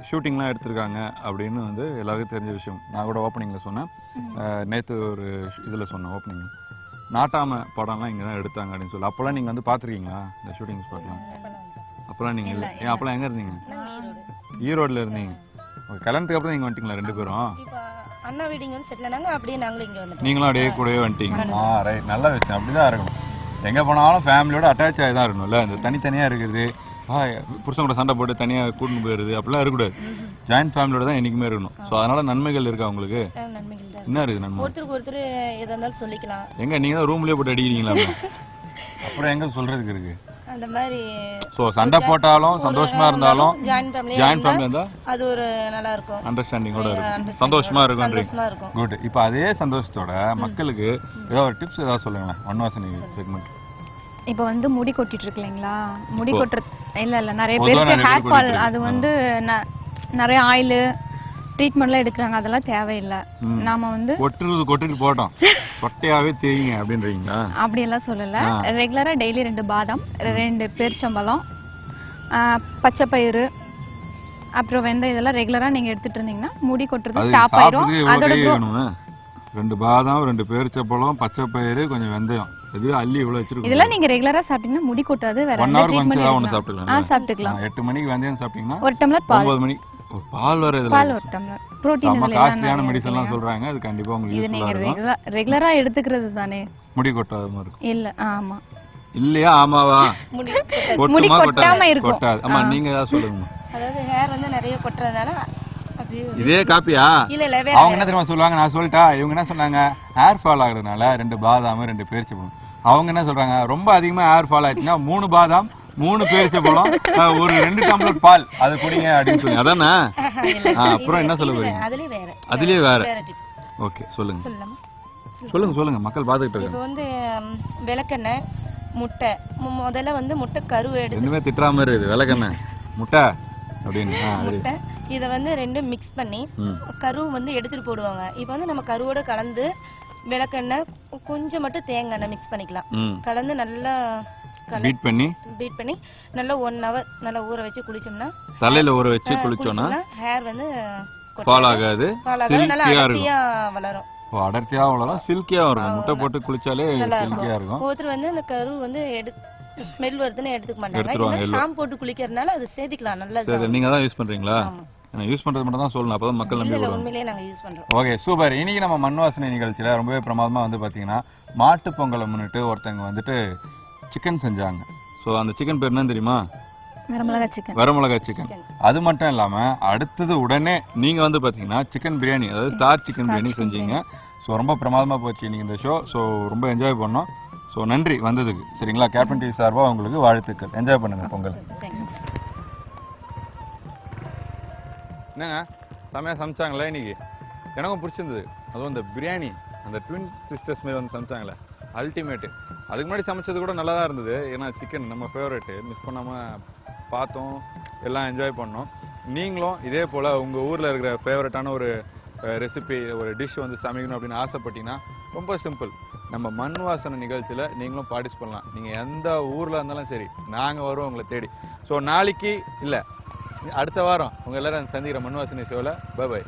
ஷூட்டிங்லாம் எடுத்திருக்காங்க அப்படின்னு வந்து எல்லாருக்கும் தெரிஞ்ச விஷயம். நான் கூட ஓப்பனிங்கில் சொன்னேன், நேற்று ஒரு இதில் சொன்னேன் ஓப்பனிங், நாட்டாம படம்லாம் இங்கே தான் எடுத்தாங்க அப்படின்னு சொல்லி. அப்போல்லாம் நீங்கள் வந்து பார்த்துருக்கீங்களா இந்த ஷூட்டிங் ஸ்பாட்லாம்? அப்போல்லாம் நீங்கள் இல்லை. ஏன் அப்போல்லாம் எங்கே இருந்தீங்க? ஈரோடில் இருந்தீங்க. கல்யாணத்துக்கு அப்புறம் நீங்கள் வந்துட்டீங்களா ரெண்டு பேரும்? அண்ணா வீடிங் வந்து செட்டில் ஆனாங்க, அப்படியே நாங்களும் இங்கே வந்துட்டோம். நீங்களும் அப்படியே கூடவே வந்துட்டீங்க. ரைட், நல்ல விஷயம். அப்படிதான் இருக்கணும். எங்கே போனாலும் ஃபேமிலியோட அட்டாச் ஆகி தான் இருக்கணும்ல. இந்த தனித்தனியாக இருக்கிறது, புருஷன் கூட சண்டை போட்டு தனியாக கூட்டின்னு போயிடுது அப்படிலாம் இருக்கக்கூடாது. ஜாயின்ட் ஃபேமிலியோட தான் என்றைக்குமே இருக்கணும். ஸோ அதனால நன்மைகள் இருக்கா உங்களுக்கு? என்ன இருக்குது நன்மை? ஒருத்தருக்கு ஒருத்தர் எதா இருந்தாலும் சொல்லிக்கலாம். எங்க நீங்கள் தான் ரூம்லேயே போட்டு அடிக்கிறீங்களா? அப்புறம் எங்க சொல்றதுக்கு இருக்கு அந்த மாதிரி. சோ சண்டை போட்டாலும் சந்தோஷமா இருந்தாலும் ஜாயின்ட் ஃபேமிலி இருந்தா அது ஒரு நல்லா இருக்கும், அண்டர்ஸ்டாண்டிங்கோட இருக்கும், சந்தோஷமா இருக்கும். குட். இப்போ அதே சந்தோஷத்தோட மக்களுக்கு ஏதாவது ஒரு டிப்ஸ் ஏதாவது சொல்லுங்களேன் மண்வாசனை செக்மெண்ட். இப்போ வந்து முடி கொட்டிட்டு இருக்கு இல்லைங்களா? முடி கொட்டுறது இல்ல நிறைய பேருக்கு ஹேர் ஃபால், அது வந்து நிறைய ஆயில் ட்ரீட்மெண்ட்லாம் எடுக்கிறாங்க, அதெல்லாம் தேவையில்லை. நாம வந்து கொட்டிட்டு போட்டோம் சொட்டையாவே தெரியுங்க அப்படின்றீங்களா? அப்படியெல்லாம் சொல்லல. ரெகுலரா டெய்லி 2 பாதாம், 2 பேரிச்சம்பழம், பச்சை பயிறு, அப்புறம் வெந்தயம், இதெல்லாம் ரெகுலரா நீங்க எடுத்துட்டு இருந்தீங்கன்னா முடி கொட்டுறது ஸ்டாப் ஆயிடும். அதோட 2 பாதாம், 2 பேரிச்சம்பழம், பச்சை பயிறு, கொஞ்சம் வெந்தயம், இது அள்ளி இவ்வளவு வச்சிருக்கோம். இதெல்லாம் நீங்க ரெகுலரா சாப்பிட்டீங்கன்னா முடி கொட்டாது. வேற எந்த ட்ரீட்மென்ட் சாப்பிட்டுக்கலாம். 8 மணிக்கு வெந்தயம் சாப்பிட்டீங்கன்னா 1 டம்ளர் பால், 9 மணிக்கு பால் வர இதுல பால் 1 டம்ளர். புரோட்டீன் இதுல காஸ்ட்லியான மெடிசன்லாம் சொல்றாங்க, அது கண்டிப்பா உங்களுக்கு இது நீங்க ரெகுலரா எடுத்துக்கிறது தானே முடி கொட்டாத மாதிரி இருக்கும். இல்ல ஆமா இல்லையா? ஆமாவா? முடி கொட்டாம இருக்கும். கொட்டாது. ஆமா, நீங்க ஏதாவது சொல்லுங்க. அதாவது ஹேர் வந்து நிறைய கொட்டறதால இதே காப்பியா? இல்ல இல்ல, அவங்க என்ன தெரியுமா சொல்லுவாங்க, நான் சொல்லிட்டா, இவங்க என்ன சொன்னாங்க, ஹேர் ஃபால் ஆகுறதுனால 2 பாதாம் 2 பேரிச்சம்பழம். அவங்க என்ன சொல்றாங்க, ரொம்ப அதிகமா ஹேர் ஃபால் ஆயிடுச்சுன்னா 3 பாதாம் 3 பேரிச்சம்பழம் ஒரு 2 டம்ளர் பால் அது குடிங்க அப்படின்னு சொல்லி. அதானே? அப்புறம் என்ன சொல்ல போறீங்க? அதுலயே வேற. ஓகே, சொல்லுங்க மக்கள் பாத்துக்கிட்டு இருக்காங்க. இப்போ வந்து விளக்கெண்ணெய், முட்டை, முதல்ல வந்து முட்டை கருவை எடுத்து, ரெண்டுமே திட்டுற மாதிரி இருக்குது, விளக்கெண்ணெய் முட்டை அப்படின்னு. முட்டை இதை வந்து 2 மிக்ஸ் பண்ணி கரு வந்து எடுத்துட்டு போடுவாங்க. இப்போ வந்து நம்ம கருவோட கலந்து விளக்கெண்ணெய் கொஞ்சம் மட்டும் தேங்காய் எண்ணெய் மிக்ஸ் பண்ணிக்கலாம். கலந்து நல்லா பீட் பண்ணி நல்லா 1 hour நல்லா ஊற வச்சு குளிச்சோம்னா, தலையில ஊற வச்சு குளிச்சோம்னா ஹேர் வந்து ஃபால் ஆகாது, நல்லா சில்கியா இருக்கும். அடர்த்தியா வளரும். அடர்த்தியா வளரும், சில்கியா இருக்கும். முட்டை போட்டு குளிச்சாலே சில்கியா இருக்கும். ஒருத்தர் வந்து அந்த கரு வந்து ஸ்மெல் வருதுன்னு எடுத்துக்க மாட்டாங்க. இந்த ஷாம்பு போட்டு குளிக்கிறதுனால அது சேர்த்துக்கலாம். நல்லது. சரி, நீங்க தான் யூஸ் பண்றீங்களா? நான் யூஸ் பண்றது மட்டும் தான் சொல்லணும், அப்பதான் மக்கள் நம்பி வருவாங்க. உண்மையிலேயே நாங்க யூஸ் பண்றோம். Okay, super. இன்னைக்கு நம்ம மண் வாசனை நிகழ்ச்சியில ரொம்பவே பிரமாதமா வந்து பாத்தீங்கன்னா மாட்டு பொங்கலை முன்னிட்டு ஒருத்தங்க வந்துட்டு சிக்கன் செஞ்சாங்க. ஸோ அந்த சிக்கன் பேர் என்ன தெரியுமா? வரமிளகா சிக்கன். அது மட்டும் இல்லாம அடுத்தது உடனே நீங்க வந்து பாத்தீங்கன்னா சிக்கன் பிரியாணி, அதாவது ஸ்டார் சிக்கன் பிரியாணி செஞ்சீங்க. ஸோ ரொம்ப பிரமாதமா போச்சு இன்னைக்கு இந்த ஷோ. ஸோ ரொம்ப என்ஜாய் பண்ணோம். ஸோ நன்றி வந்ததுக்கு. சரிங்களா? கேப்டன் டிவி சார்பா உங்களுக்கு வாழ்த்துக்கள். என்ஜாய் பண்ணுங்க பொங்கல். என்னங்க செமையா சமைச்சாங்களே இன்னைக்கு? எனக்கும் பிடிச்சிருந்தது. அதுவும் இந்த பிரியாணி, அந்த ட்வின் சிஸ்டர்ஸ் மாதிரி வந்து சமைச்சாங்களே, அல்டிமேட்டு. அதுக்கு முன்னாடி சமைச்சது கூட நல்லா தான் இருந்தது. ஏன்னா சிக்கன் நம்ம ஃபேவரெட்டு, மிஸ் பண்ணாமல் பார்த்தோம், எல்லாம் என்ஜாய் பண்ணோம். நீங்களும் இதே போல் உங்கள் ஊரில் இருக்கிற ஃபேவரட்டான ஒரு ரெசிபி, ஒரு டிஷ் வந்து சமைக்கணும் அப்படின்னு ஆசைப்பட்டீங்கன்னா ரொம்ப சிம்பிள். நம்ம மண் வாசனை நிகழ்ச்சியில் நீங்களும் பார்ட்டிசிபேட் பண்ணலாம். நீங்கள் எந்த ஊரில் இருந்தாலும் சரி, நாங்கள் வருவோம் உங்களை தேடி. ஸோ நாளைக்கு இல்லை, அடுத்த வாரம் உங்கள் எல்லாரும் சந்திக்கிற மண் வாசனை ஷோவில். பை.